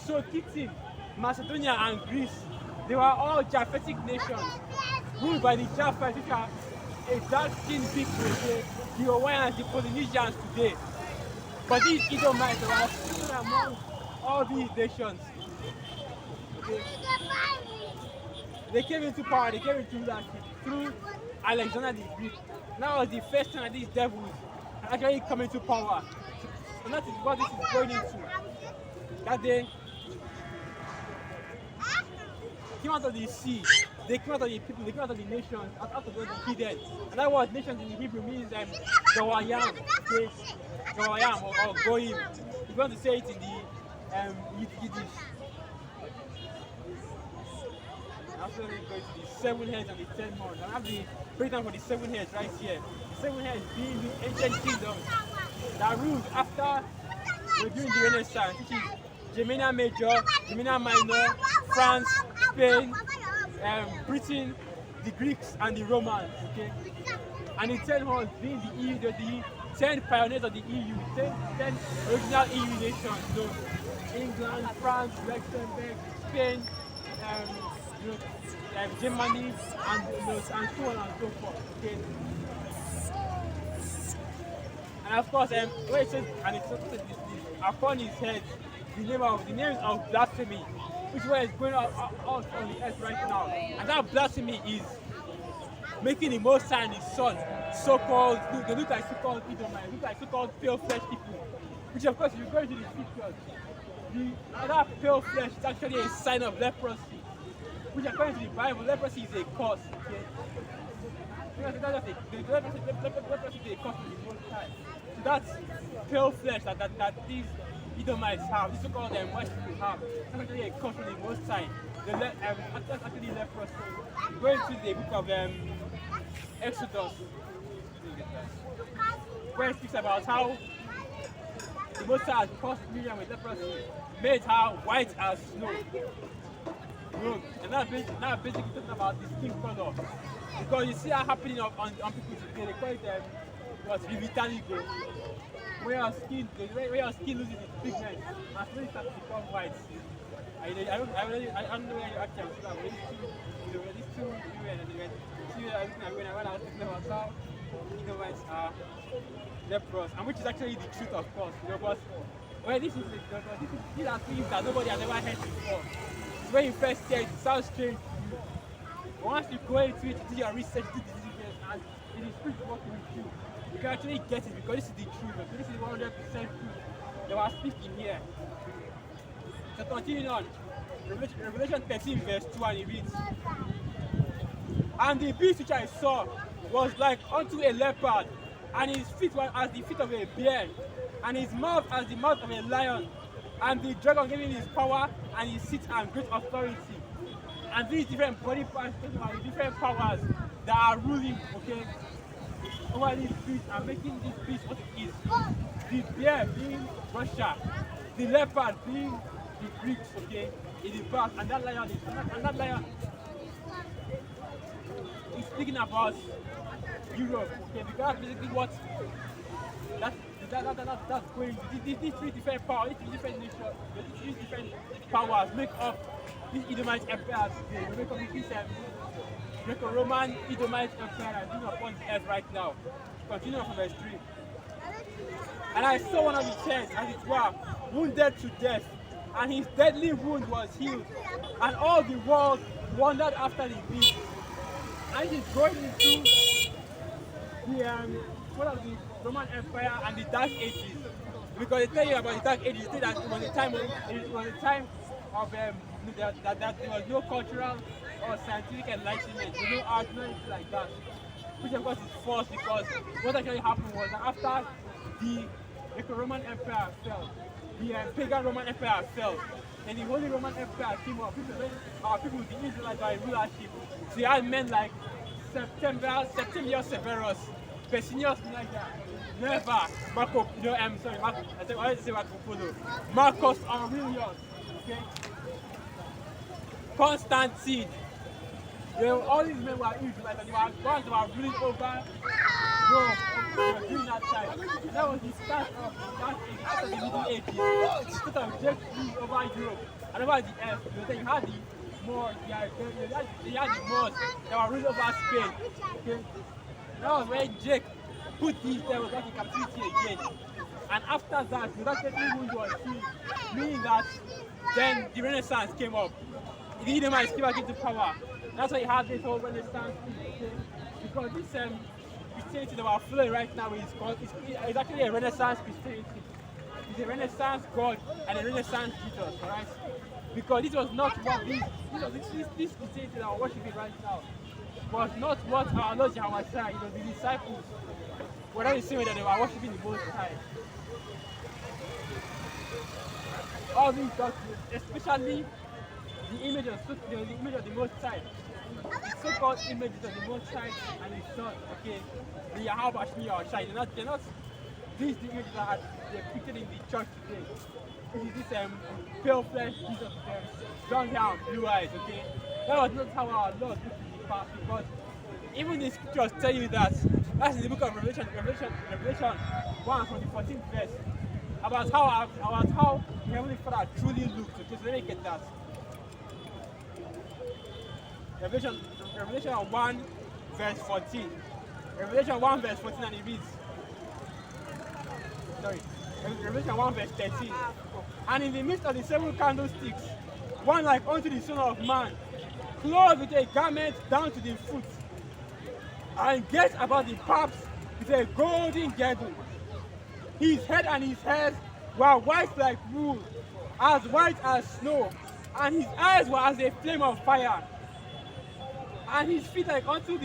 So Kittim, Macedonia, and Greece, they were all Japhetic nations, ruled by the Japhets, which are a dark-skinned people, the Hawaiians, the Polynesians today. But these Edomites were sitting among all these nations. Okay? They came into power, they came into leadership through Alexander the Greek. That was the first time that these devils actually come into power. And that is what this is going into. That they came out of the sea, they came out of the people, they came out of the nations, out of the hidden. And that word nations in the Hebrew means Gawayam, okay? Gawayam or Goyim. If you want to say it in the Yiddish. After we go to the 7 heads and the 10 horns. I have the breakdown for the 7 heads right here. The 7 heads being the ancient kingdoms that ruled after during the Renaissance, which is Germania Major, Germania Minor, France, Spain, Britain, the Greeks, and the Romans. Okay, and the 10 horns being the EU, the 10 pioneers of the EU, 10 original EU nations. You know, England, France, Luxembourg, Spain, Germany, and so on and so forth. Okay. And of course, where it says, and it's supposed to be upon his head, the names of blasphemy, which is going on the earth right now. And that blasphemy is making the Most High and his son so-called, they look like so-called Edomites, look like so-called pale flesh people. Which of course, if you go into the scriptures, that pale flesh is actually a sign of leprosy. Which according to the Bible, leprosy is a curse. Okay? Leprosy is a curse of the Most High. So that's pale flesh that these Edomites have, these so-called West people have. That's actually a curse of the Most High. That's actually leprosy. Going to the book of Exodus, where it speaks about how the Most High has cursed Miriam with leprosy, made her white as snow. And that's basically talking about the skin color. Because you see that happening on people today, they call it vitiligo. Where your skin loses its pigment and slowly starts to become white. I don't know where you actually see that, but these two women, when I was thinking about how Edomites are leprous, and which is actually the truth, of course. But these are things that nobody has ever heard before. When you first hear it, it sounds strange to you. But once you go into it, do your research, do the diligence, and it is free to work with you. You can actually get it because this is the truth. So this is 100% truth that we're speaking here. So continuing on, Revelation 13 verse 2, and it reads, "And the beast which I saw was like unto a leopard, and his feet were as the feet of a bear, and his mouth as the mouth of a lion. And the dragon gave him his power and his seat and great authority." And these different body parts, the different powers that are ruling, okay, over these beasts and making this beast what it is. The bear being Russia, the leopard being the Greeks, okay, in the past, and that lion is speaking about Europe, okay, because that's basically what that's going. These three different powers, these different nations, these different powers make up this Edomite empire today. We make up this Greco-Roman Edomite empire that is being upon the earth right now. Continue from verse 3. "And I saw one of his heads, as it were, wounded to death, and his deadly wound was healed, and all the world wondered after the beast." And it is going into one of the Roman Empire and the Dark Ages. Because they tell you about the Dark Ages, they say that it was a time of that there was no cultural or scientific enlightenment, no art, no anything like that. Which of course is false, because what actually happened was that after the Greco-Roman Empire fell, the pagan Roman Empire fell, and the Holy Roman Empire came up. People with the Israelites were in rulership. So you had men like Septimius Severus, Pesinius Niger, Nerva, Marco, Marcus Aurelius, okay? Constantine. All these men were Israelites, and they were gods that were ruling over Rome during that time. And that was the start of after the Middle Ages. The start of Jake rule over Europe and over the earth. You had the Moors, they had the Moors that were ruling over Spain. Okay? That was when Jake put these devils back in captivity again. And after that, without getting wound was healed, meaning that then the Renaissance came up. The Edomites came back into power. That's why you have this whole Renaissance thing, okay? Because this Christianity that we're flowing right now is actually a Renaissance Christianity. It's a Renaissance God and a Renaissance Jesus, alright? Because this was not what this Christianity that we're worshiping right now was not what our Lord Yahweh, the disciples, were not the same way that they were worshiping the Most High. All these doctrines, especially the image of the Most High, the so-called images of the Most High and His Son, okay, the Yahweh Shai, they're not these the images that are depicted in the church today. This is this pale flesh Jesus, brown hair and blue eyes, okay? That was not how our Lord looked in the past, because even the scriptures tell you that. That's in the book of Revelation 1 from the 14th verse, about how the Heavenly Father truly looks. Okay, so let me get that. Revelation 1 verse 14. Revelation 1 verse 14, and it reads. Revelation 1 verse 13. And in the midst of the 7 candlesticks, one like unto the Son of Man, clothed with a garment down to the foot, and girt about the paps with a golden girdle. His head and his hairs were white like wool, as white as snow, and his eyes were as a flame of fire, and his feet like unto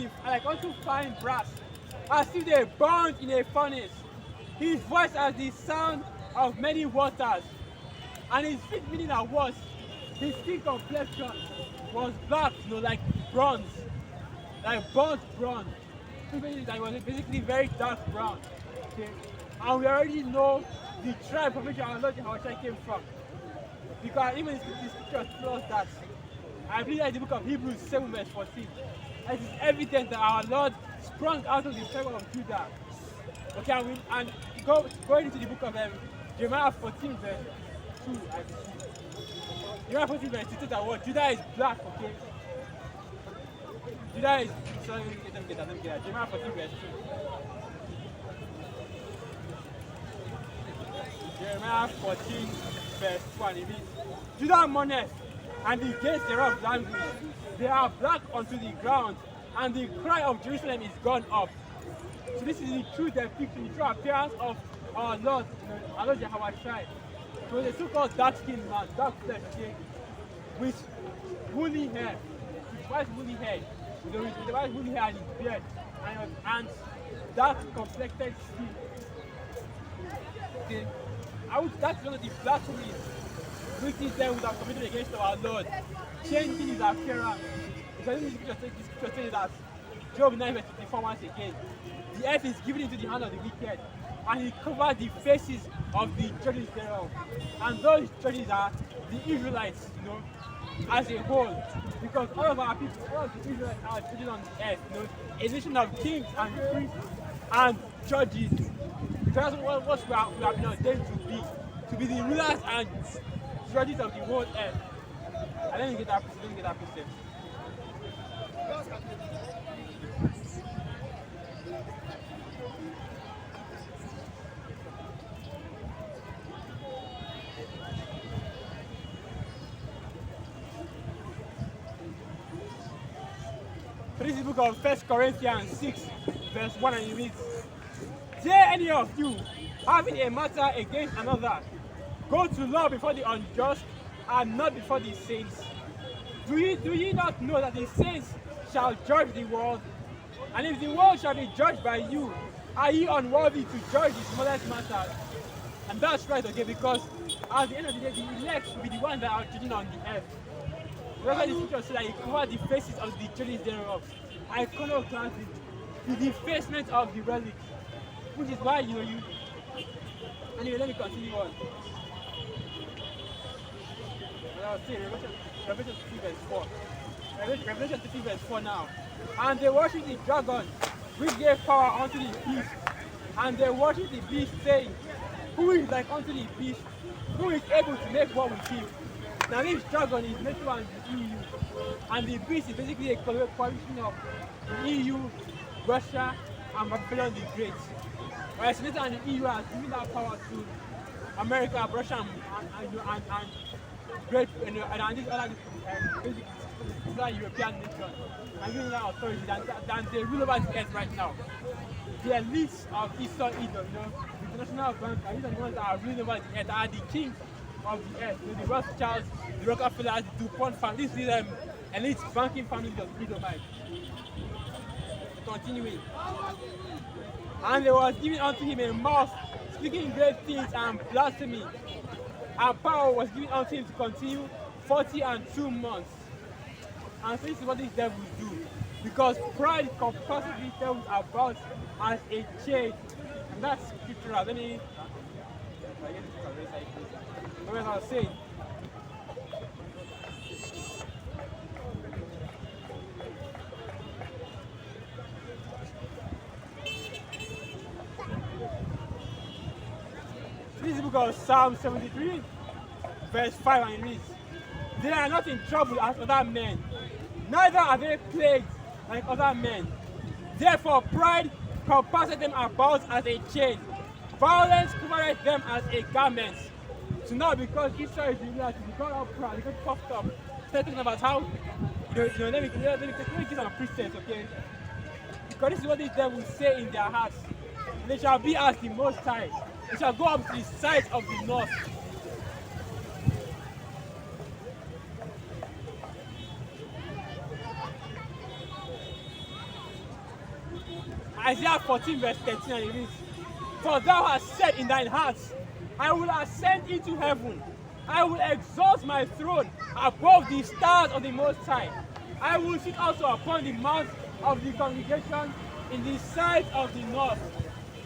fine brass, as if they burned in a furnace. His voice as the sound of many waters, and his feet, meaning that was his skin complexion was black, like bronze, like burnt bronze. That was basically very dark brown. Okay? And we already know the tribe from which our Lord Yahweh came from. Because even the scriptures tell us that. I believe that in the book of Hebrews 7 verse 14. It is evident that our Lord sprung out of the tribe of Judah. Okay, and going into the book of Jeremiah 14 verse 2. Jeremiah 14 verse 2 says that what? Judah is black, okay? Judah is, sorry, let me get that. Jeremiah 14 verse 2. Jeremiah 14 verse 1, it reads, Judah mourneth, and the gates thereof languish. They are black unto the ground, and the cry of Jerusalem is gone up. So this is the true depiction, the true appearance of our Lord Yahweh Shai. So the so-called dark-skinned man, dark flesh, okay, with woolly hair, with white woolly hair, with the white woolly hair and his beard, and dark complected skin. Okay. That's one of the blasphemies which these men would have committed against our Lord, changing his appearance. Because this scripture says that Job 9 verse 54 once again, the earth is given into the hand of the wicked, and he covered the faces of the judges thereof. And those judges are the Israelites, as a whole. Because all of our people, all of the Israelites are judges on the earth, a nation of kings and priests and judges. Because that's what we have been ordained to be the rulers and judges of the whole earth. And let me get that precept. This is the book of 1 Corinthians 6, verse 1, and it reads, dare any of you, having a matter against another, go to law before the unjust and not before the saints? Do ye not know that the saints shall judge the world? And if the world shall be judged by you, are ye unworthy to judge the smallest matters? And that's right, okay, because at the end of the day, the elect will be the ones that are judging on the earth. That's why the scripture says that he covered the faces of the judges thereof. Iconoclastic, the defacement of the relic. Which is why, Anyway, let me continue on. I'll say Revelation 3 verse 4. Revelation 3 verse 4 now. And they worship the dragon, which gave power unto the beast. And they worship the beast, saying, who is like unto the beast? Who is able to make war with him? Now this dragon is NATO and the EU. And the beast is basically a coalition of the EU, Russia, and Babylon the Great. Whereas Satan and the EU has given that power to America, Russia, and Great and these other basically European nations, and giving that authority than they rule over the earth right now. The elites of Eastern Egypt, the international bank, and these are the ones that are ruling over the earth, are the kings of the earth. The Rothschilds, the Rockefellers, the DuPont family, these elite banking families of Edomite. Continuing. And they was given unto him a mouth, speaking great things and blasphemy. And power was given unto him to continue 42 months. And so this is what these devils do. Because pride compasses these devils about as a chain. And that's scriptural. Let me what I was saying. This is the book of Psalm 73, verse 5, and it reads, they are not in trouble as other men, neither are they plagued like other men. Therefore pride compasseth them about as a chain, violence covereth them as a garment. So now because Israel is the to become all proud, they get puffed up, start talking about how, let me give some precepts, okay? Because this is what these devils say in their hearts. They shall be as the Most High. They shall go up to the sides of the north. Isaiah 14 verse 13, and it reads, for thou hast said in thine heart, I will ascend into heaven. I will exalt my throne above the stars of the Most High. I will sit also upon the mount of the congregation in the sides of the north.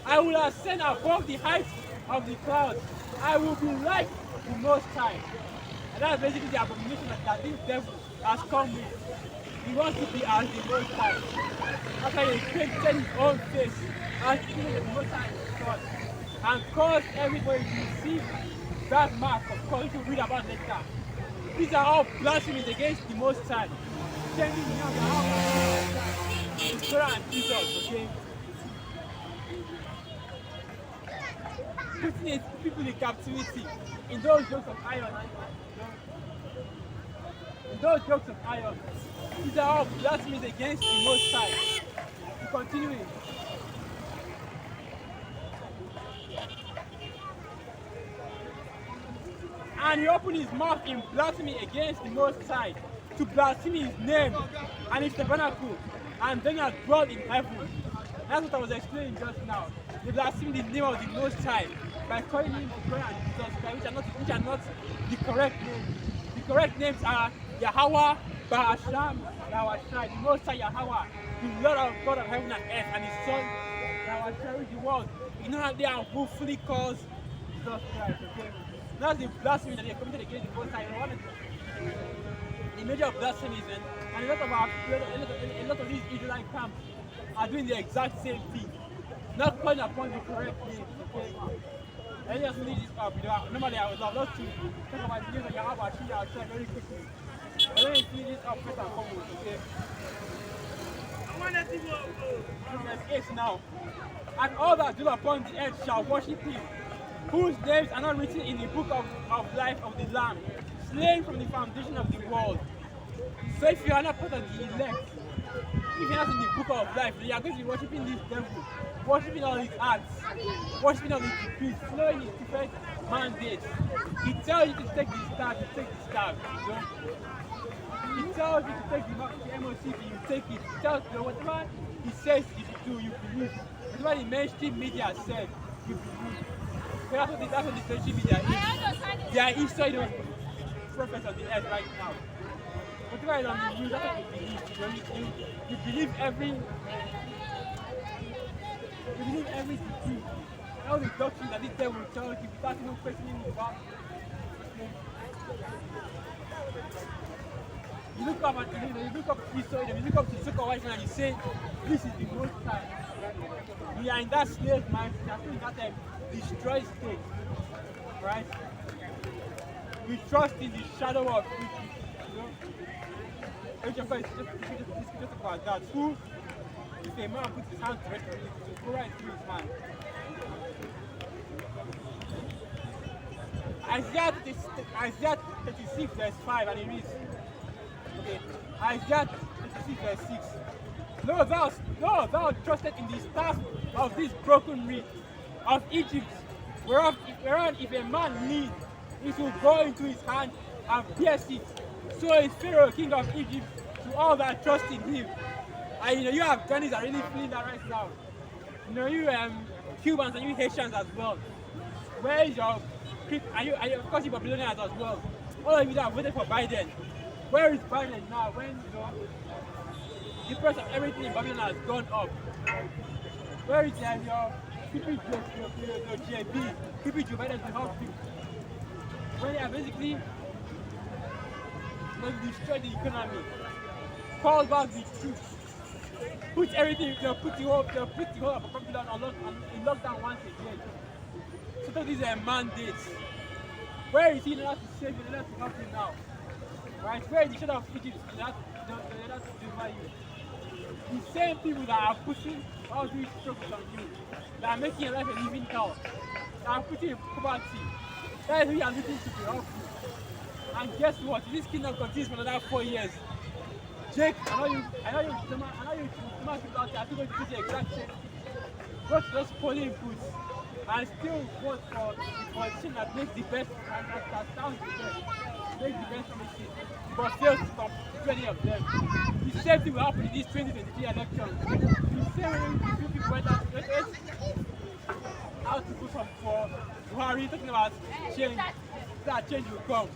I will ascend above the heights of the clouds. I will be like the Most High. And that's basically the abomination that this devil has come with. He wants to be as the Most High. That's why he painted his own face as the Most High God, and caused everybody to receive that mark of calling to read about later. These are all blasphemies against the Most High. Changing the name of Torah and Jesus, okay? Putting people in captivity in those jokes of iron. In those jokes of iron. These are all blasphemies against the Most High. Continuing. And he opened his mouth in blasphemy against the Most High, to blaspheme his name and his tabernacle, and then has dwelt in heaven. That's what I was explaining just now. They blaspheme the name of the Most High by calling him God and Jesus Christ, which are not the correct names. The correct names are Yahweh, Bahasham, Yahweh, the Most High Yahweh, the Lord of God of heaven and earth, and his Son, Yahweh, the world. Ignorantly and willfully calls Jesus Christ, okay? That's the blasphemy that they committed against the Most High. The major blasphemies, and a lot of these Israelite camps are doing the exact same thing, not calling upon the correct name. Okay? Let me just finish this up. Normally I would love to talk about the names that you have. I'll try very quickly. But let me finish this up first and foremost. Okay? Verse 8 now. And all that dwell upon the earth shall worship him, whose names are not written in the book of life of the Lamb, slain from the foundation of the world. So if you are not part of the elect, if you're not in the book of life, you are going to be worshiping this devil, worshiping all his acts, worshiping all his decrees, following his different mandates. He tells you to take the staff, you take the staff. You know? He tells you to take the MOC, you take it. He tells you whatever he says you should do, you believe. Whatever the mainstream media said, you believe. So that's what the mainstream media is. They are inside those prophets of the earth right now. Whatever is on the news, that's what you believe. You believe every decree. All the doctrine that this devil will tell you without even questioning about. You look up Israel, you look up to the so-called white man and you say, this is the Most High. We are in that slave mindset, we are still in that destroyed state. Right? We trust in the shadow of victory. You know? Which of course is just about that. Who, if a man puts his hand to rest on it, to pour right through his hand. Isaiah 36 verse 5, and it reads, okay, Isaiah 36 verse 6. No, thou trusted in the staff of this broken reed of Egypt, whereof if a man lean, it will go into his hand and pierce it. So is Pharaoh, king of Egypt, to all that trust in him. And you have Ghanaians that are really feeling that right now. You Cubans and you Haitians as well. Where is your of course you Babylonians as well. All of you that voted for Biden. Where is Biden now when the price of everything in Babylon has gone up? Where is your JB, people Joe Biden to help you? When they are basically destroy the economy, call back the troops, put everything, put the whole of Babylon in lockdown once again. So these are mandates. Where is he in order to save you, in order to help you now? Right? Where is the shadow of Egypt in order to deliver you? The same people that are pushing all these struggles on you, that are making your life a living hell, that are putting you in poverty, that is who you are looking to be helpful. And guess what? This kingdom continues for another 4 years. Jake, I know you people out there are still going to do the exact same thing. Go to those polling booths and still vote for the politician that makes the best and that sounds the best, makes the best machine, but fails to complete any of them. The same thing will happen in these 2023 elections. The same way you people went out to vote for Buhari, talking about change, that change will come.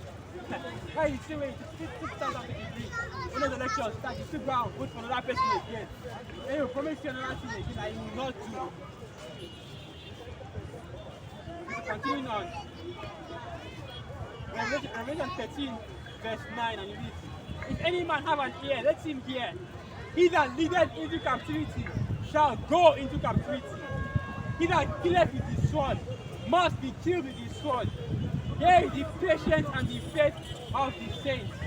Why is the same way to 2023 when the elections start, you still go and vote for another person again. Then you promise you another thing again that you will not do. Continuing on, Revelation 13, verse 9, and it reads, if any man have an ear, let him hear. He that leadeth into captivity shall go into captivity. He that killeth with the sword must be killed with the sword. Here is the patience and the faith of the saints.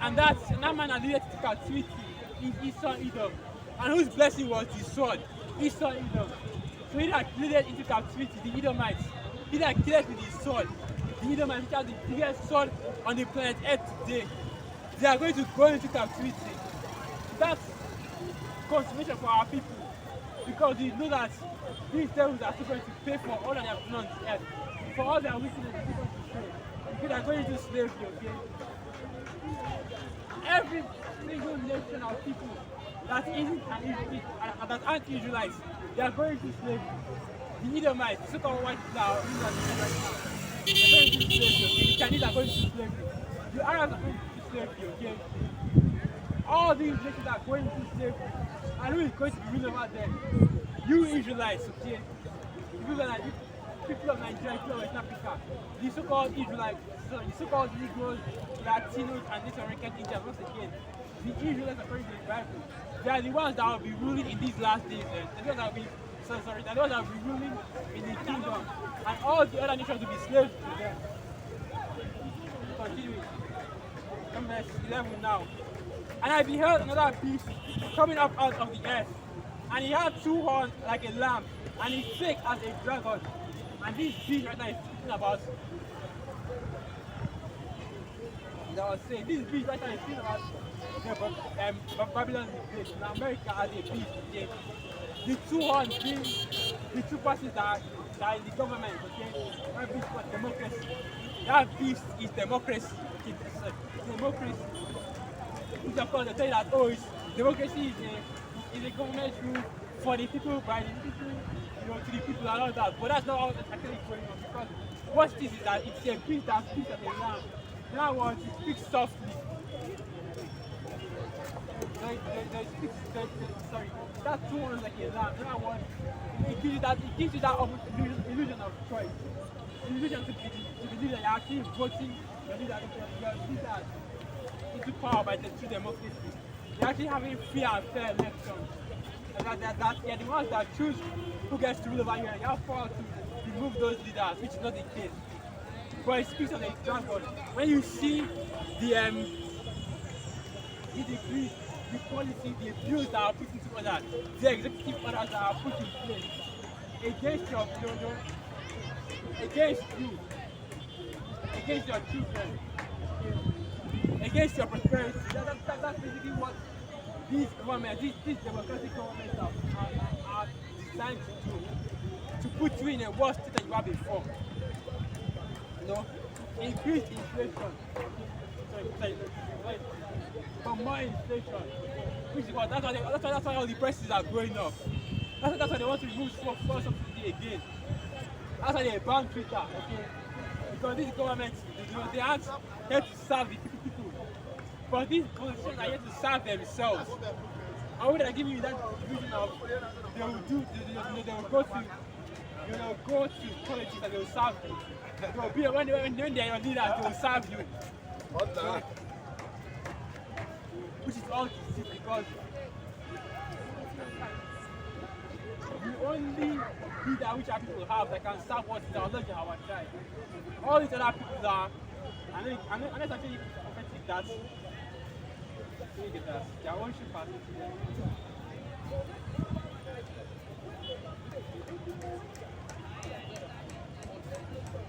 And that man that leadeth into captivity is Esau Edom, and whose blessing was the sword, Esau Edom. So he that leadeth into captivity, the Edomites, he that killeth with his sword, the Edomites, which are the biggest sword on the planet Earth today, they are going to go into captivity. That's consolation for our people, because we know that these devils are still going to pay for all that they have done on the earth, for all their wickedness they are going to pay. They are going into slavery, okay? Every single nation of people that isn't that aren't Israelites, they are going to slavery. The Edomites, the so-called white people are right now. They're going to slavery, okay? The Chinese are going to slavery. The Arabs are going to slavery, okay? All these nations are going to slavery. And who is going to be ruling over them? You Israelites, okay? People of Nigeria, people of West Africa, the so-called Israelites, the so-called Negroes, Latinos, and Native American Indians, once again, the Israelites according to the Bible, they are the ones that will be ruling in these last days. The ones that will be, the ones that will be ruling in the kingdom, and all the other nations will be slaves to them. Continuing. Come verse 11 now. And I beheld another beast coming up out of the earth, and he had 2 horns like a lamb, and he spake as a dragon. And this beast right now is speaking about, this beast right now is speaking about Babylon is in America as a beast. Okay? The 2 horns being the 2 persons that are in the government, okay? That beast was democracy. That beast is democracy. It's democracy. Which of course they tell you that, oh, democracy is a government rule for the people, by the people, to the people and all that. But that's not how that's actually going on, because what it is that it's a beast that speaks as a lamb. That one, it speaks softly. Sorry, that 2 horns like a lamb. That one, it gives you that illusion of choice. Illusion to believe that you're actually voting, that into power by the true democracy. They're actually having free and fair elections. They're the ones that choose who gets to rule over you, and you have power to remove those leaders, which is not the case. But it speaks of the example. When you see the decrees, the policy, the bills that are put into order, the executive orders that are put in place, against your against you, against your children, against your prosperity. That's basically what these governments, these democratic governments are designed to do, to put you in a worse state than you were before. You know, increase inflation. For more inflation, which is what that's why all the prices are going up. That's why they want to remove fuel subsidy again. That's why they ban Twitter, okay? Because these governments, they aren't here to serve the people. But these politicians are here to serve themselves. And when they give you that vision of they will go to politics and they will serve you. They will be when they are your leaders, they will serve you. Which is all deceit, because the only leader which our people have that can serve us is our Lord our child. All these other people are, and let's actually prophetic that their worship party.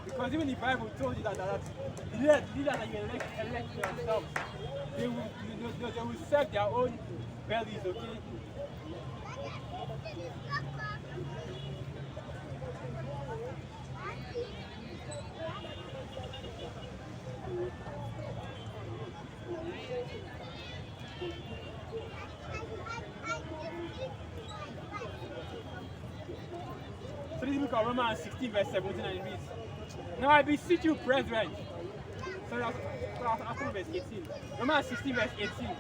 Because even the Bible told you that the leaders that you elect yourselves, they will serve their own bellies, okay? So this book of Romans 16 verse 17 and it reads, "Now I beseech you, brethren." Sorry, I'll start verse 18. Romans 16 verse 18.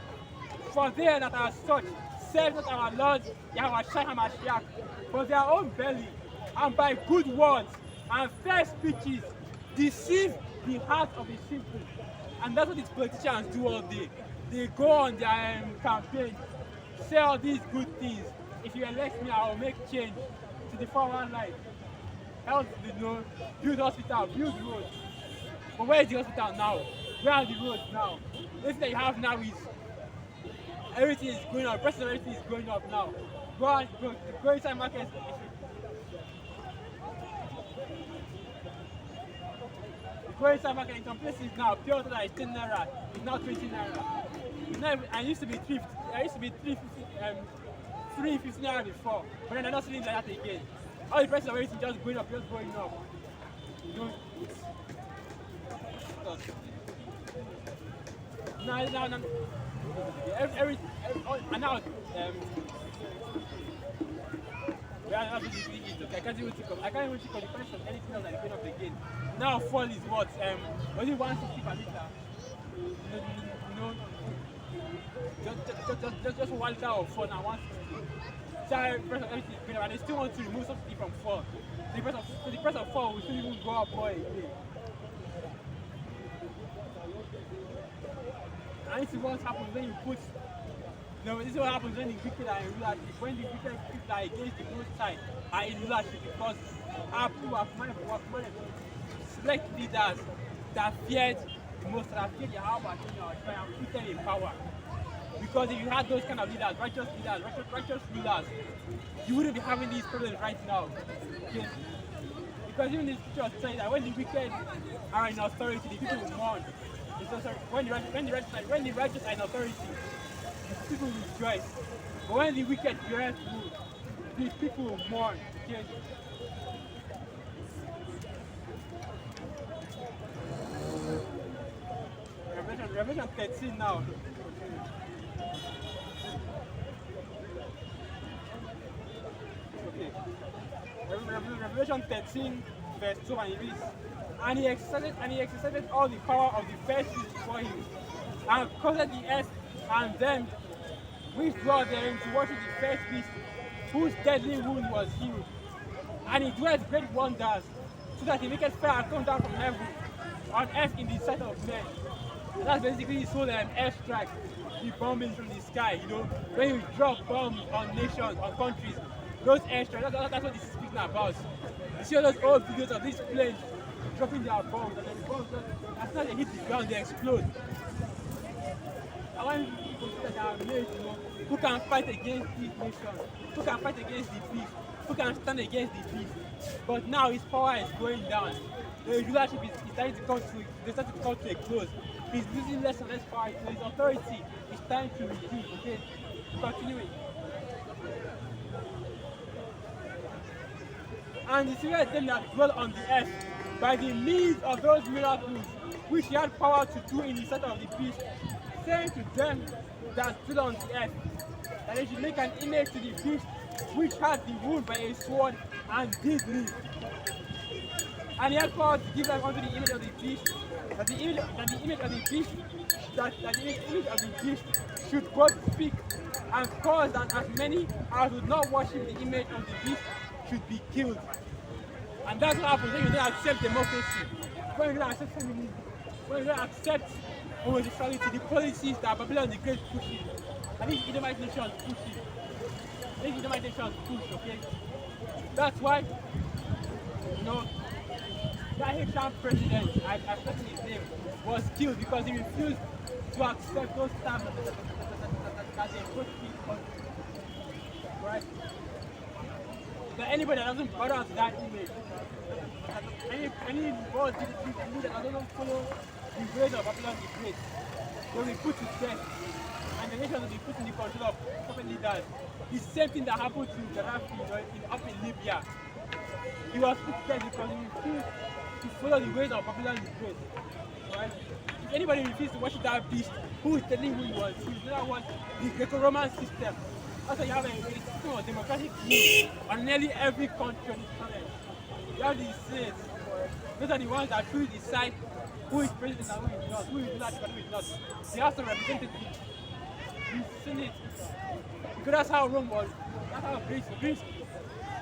"For they that are such serve not our Lord Yahushua HaMashiach, for their own belly, and by good words and fair speeches deceive the heart of the simple." And that's what these politicians do all day. They go on their campaign, say all these good things. If you elect me, I will make change to the forward life. Help, build hospital, build roads. But where is the hospital now? Where are the roads now? This that you have now is everything is going up. Prices of everything is going up now. Go inside market. Go inside market in some places now. Pure water that is 10 naira is now 20 naira. It's not, I used to be 350 naira before, but then I'm not selling like that again. All the prices of everything just going up. You know, no. And now, I can't even think of the price of anything else that's going up again. Now fuel is what? Only 160 per liter. Just 1 liter of fuel now, 160. So the price of everything is going up, and they still want to remove subsidy from fuel. The price of fuel will still even go up more again. And this is what happens when you put. This is what happens when the wicked are in rulership. When the wicked people are against the good side are in rulership, because our people have managed to select leaders that feared the most, that feared the hour and put them in power. Because if you had those kind of leaders, righteous rulers, you wouldn't be having these problems right now. Okay? Because even the scripture says that when the wicked are in authority, the people will mourn. When the righteous are in authority, the people will rejoice. But when the wicked rule, the people will mourn. Okay? Revelation 13 now. Okay. Revelation 13 verse 2 and it reads, and he exercised all the power of the first beast before him, and caused the earth and them which dwell therein to worship the first beast, whose deadly wound was healed. And he doeth great wonders, so that he maketh fire come down from heaven on earth in the sight of men. And that's basically his whole airstrike, the bombings from the sky. When you drop bombs on nations, on countries, those airstrikes, that's what this is speaking about. You see all those old videos of these planes dropping their bombs, and then the bombs, as soon as they hit the ground, they explode. I want people that are amazed, who can fight against these nations, who can fight against the beast, who can stand against the beast. But now his power is going down. The rulership is starting to come to a close. He's losing less and less power. So his authority is starting to reduce. Okay, continuing. And the spirit them that dwell on the earth by the means of those miracles which he had power to do in the sight of the beast, saying to them that dwell on the earth that they should make an image to the beast which had the wound by a sword and did live. And he had power to give them unto the image of the beast, that the image of the beast should both speak and cause that as many as would not worship the image of the beast should be killed. And that's what happens when you don't accept democracy, when you don't accept feminism, when you don't accept homosexuality, the policies that Babylon the Great pushes. And these Edomite nations push it. These Edomite nations push, okay? That's why, you know, that Haitian president, I've forgotten his name, was killed because he refused to accept those terms that they put in country. Right? But anybody that doesn't bow down to that image, any boss that doesn't follow the ways of Babylon the Great, they will be put to death. And the nation will be put in the control of puppet leaders. The same thing that happened to Gaddafi up in Libya. He was put to death because he refused to follow the ways of Babylon the Great. Right? If anybody refuses to worship that beast, who is telling who he was? He is not one the Greco-Roman system. Also, you have a system of democratic rule on nearly every country on this planet. You have the Senate. Those are the ones that truly decide who is president and who is not, who is not and who is not. The House of Representatives, the Senate. Because that's how Rome was. That's how Greece,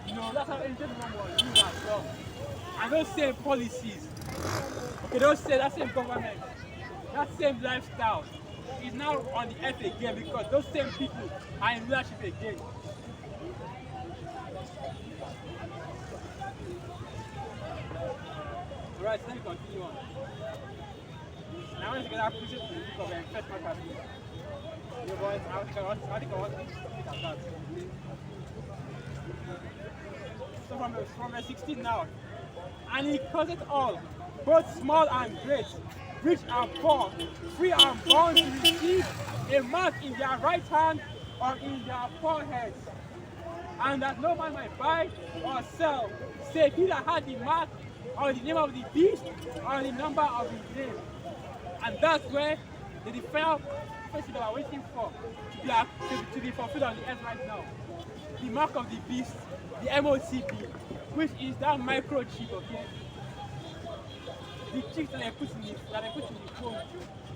you know, that's how ancient Rome was ruled as well. And those same policies, okay, that same government, that same lifestyle is now on the earth again because those same people are in rulership again. Alright, so let me continue on. Now I want to get our pieces to the book of First Maccabees. Your boys, I think I want to speak at that. So from verse 16 now. And he causeth all, both small and great, rich and poor, free and bond to receive a mark in their right hand or in their foreheads, and that no man might buy or sell, save he that had the mark or the name of the beast or the number of his name. And that's where the final prophecy that we're waiting for to be fulfilled on the earth right now. The mark of the beast, the MOCB, which is that microchip, okay? The chips that I put in the phone,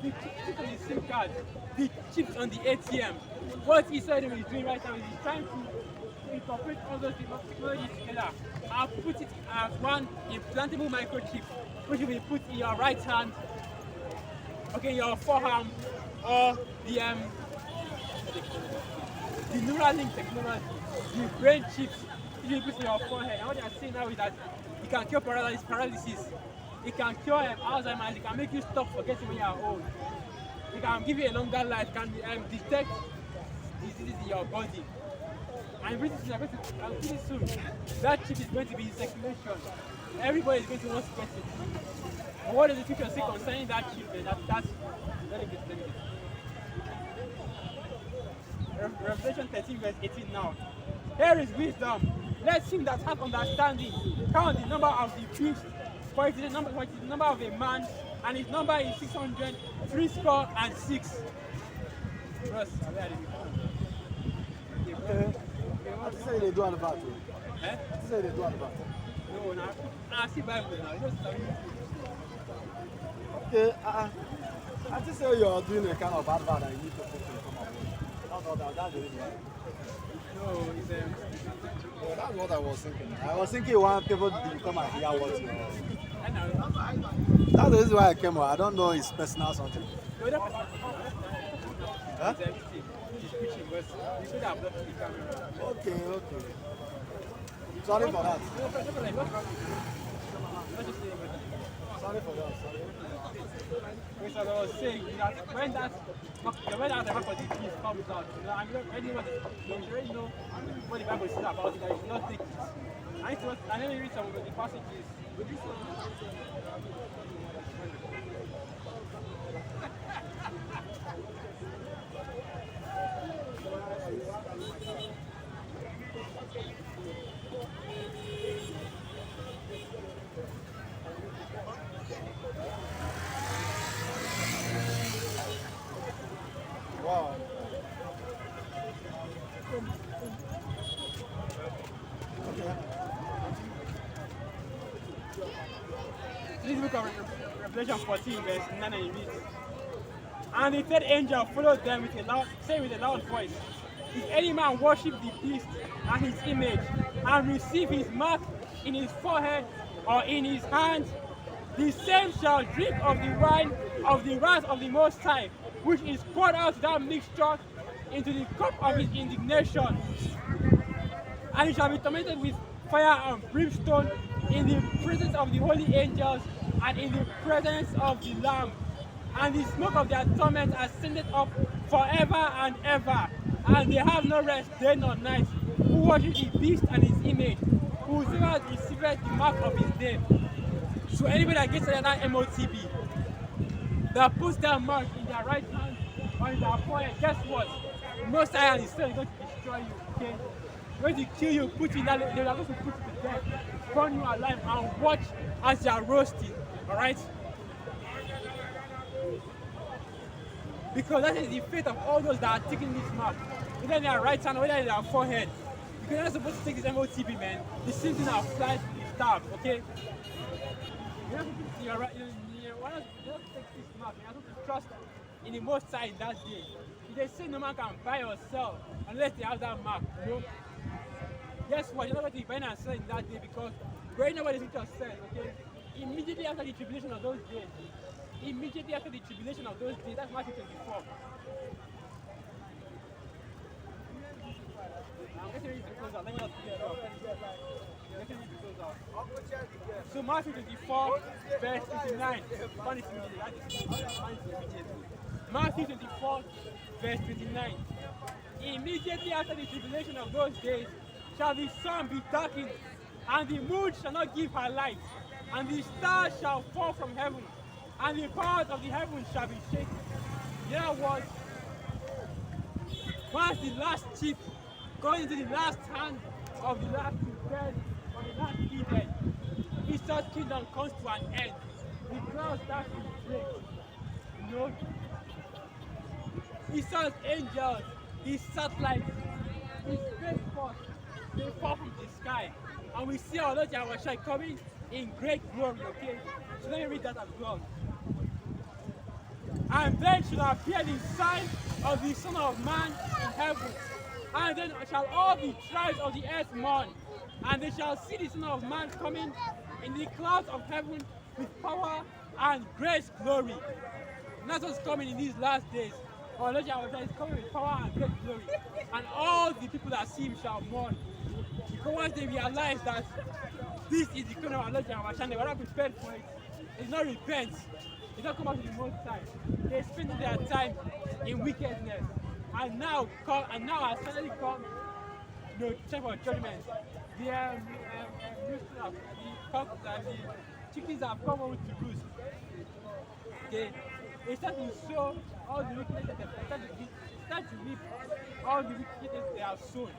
the chips on the SIM card, the chips on the ATM. What Israel is doing right now is he's trying to incorporate all those technologies together and put it as one implantable microchip, which will be put in your right hand, okay, your forearm, or the Neuralink technology, the brain chips, which will be put in your forehead. And what they are saying now is that it can cure paralysis. It can cure Alzheimer's. It can make you stop forgetting when you are old. It can give you a longer life. It can detect diseases in your body. And pretty soon, that chip is going to be in circulation. Everybody is going to want to get it. But what does the future say concerning that chip? That's delicate. Revelation 13 verse 18 now. Here is wisdom. Let him that hath understanding count the number of the beast, for it is the number of a man, and his number is 600, 66. Bros, What say they do on the battle? Eh? What say they do on the battle? No, I see Bible now. Okay, I just say you're doing a kind of bad and you need to put it come up. That's the reason why. No, it's yeah, that's what I was thinking. I was thinking one people to come and hear what you know. I know. That's the reason why I came. I don't know it's personal something. Huh? It's everything. He's preaching, but you should have blocked the camera. Okay. Sorry for that. Let's just say amen. Sorry for that. Sorry. Which I was saying that when that mark of the beast comes out, I mean, anyone, you already know what the Bible says about it, that you should not take it. And then you read some of the passages. Wow. Okay. This book of Revelation 14, verse 9, and it reads, and the third angel followed them saying with a loud voice, if any man worship the beast and his image, and receive his mark in his forehead or in his hand, the same shall drink of the wine of the wrath of the Most High, which is poured out without mixture into the cup of his indignation. And he shall be tormented with fire and brimstone in the presence of the holy angels and in the presence of the Lamb. And the smoke of their torment ascended up forever and ever. And they have no rest day nor night, who worship the beast and his image, whosoever receiveth the mark of his name. So anybody that gets another MOTB, that puts that mark in their right hand or in their forehead, guess what? Most High and His Son is going to destroy you, okay? Going to kill you, put you in that, they are going to put you to death, burn you alive, and watch as they are roasting, alright? Because that is the fate of all those that are taking this mark, whether in their right hand or whether in their forehead. Because you're not supposed to take this MOTB, man. The same thing applies to the staff, okay? You're not supposed to, you're not supposed to take this mark, you're not supposed to trust in the Most High in that day. If they say no man can buy or sell unless they have that mark, you know? Guess what? You're not going to be buying and selling that day because right now what the scripture says, okay? Immediately after the tribulation of those days, that's Matthew 24. I'm going to read the closer. Let me not forget it up. So Matthew 24, verse 59. Matthew 24, verse 29. Immediately after the tribulation of those days shall the sun be darkened, and the moon shall not give her light, and the stars shall fall from heaven, and the powers of the heavens shall be shaken. In other words, once the last chip goes into the last hand of the last dead or the last dead, Esau's kingdom comes to an end. The clouds start to break. You know? Esau's angels, his satellites, his space force, they fall from the sky. And we see our Lord Yahweh coming in great glory, okay? So let me read that as well. And then shall appear the sign of the Son of Man in heaven. And then shall all the tribes of the earth mourn. And they shall see the Son of Man coming in the clouds of heaven with power and great glory. And that's what's coming in these last days. Our Lord Yahweh is coming with power and great glory. And all the people that see him shall mourn. Because once they realize that this is the kingdom of our Lord Yahweh, and they were not prepared for it, they did not repent. They don't come out to the Most High. They spend their time in wickedness. And now has finally come the time of judgment. The chickens have come over to roost. They start to sow all the wickedness that they start to reap all the wickedness they have sown.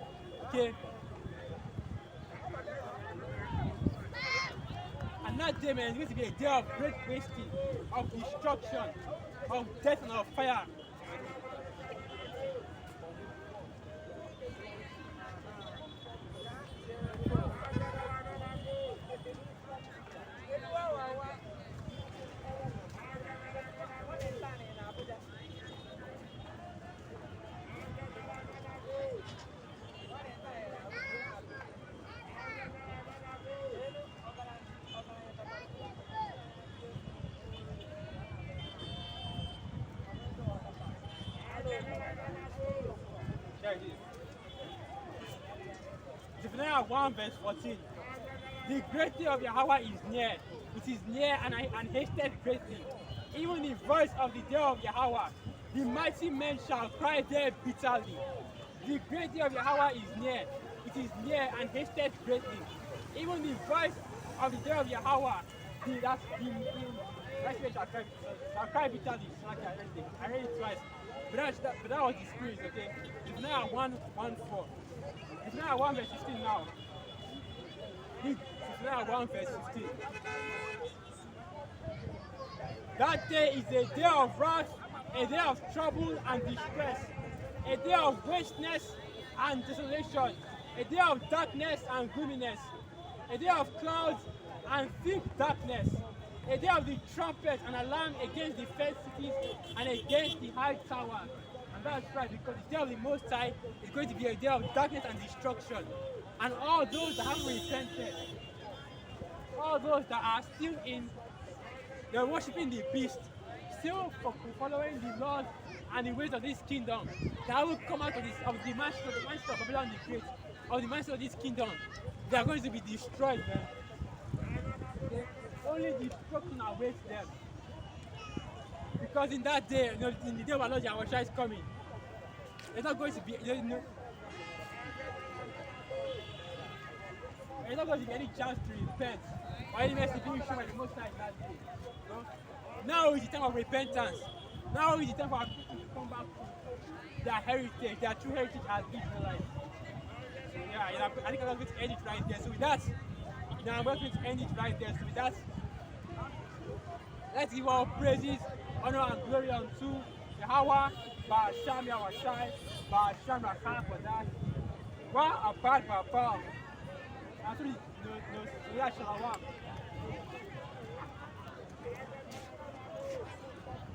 Okay? And that day, man, is going to be a day of great wasting, of destruction, of death and of fire. Zephaniah 1 verse 14. The great day of Yahweh is near. It is near and hasted greatly. Even the voice of the day of Yahweh, the mighty men shall cry there bitterly. The great day of Yahweh is near. It is near and hasted greatly. Even the voice of the day of Yahweh, mighty men shall cry bitterly. Okay, I read it twice. But that was the spirit, okay? It's now 1:4. It's now 1 verse 16 now. It's now 1 verse 16. That day is a day of wrath, a day of trouble and distress, a day of wasteness and desolation, a day of darkness and gloominess, a day of clouds and thick darkness, a day of the trumpet and alarm against the first cities and against the high tower. And that's right, because the day of the Most High is going to be a day of darkness and destruction. And all those that haven't repented, all those that are still they're worshiping the beast, still following the laws and the ways of this kingdom, that will come out of the master of Babylon the Great, of the master of this kingdom, they are going to be destroyed, man. Okay? Only destruction awaits them. Because in that day, in the day of our Lord Yahweh is coming, there's not going to be there's not going to be any chance to repent or any mercy being shown by the Most High in that day. Now is the time of repentance. Now is the time for our people to come back to their heritage, their true heritage as Israelites. So yeah, I think I'm going to end it right there. So with that, I'm going to end it right there. So with that, let's give our praises, honor and glory unto Yahweh, Ba'asham Yahweh, Ba'asham Rakha for that. Wa Abad Baba. Actually, no, Shalom.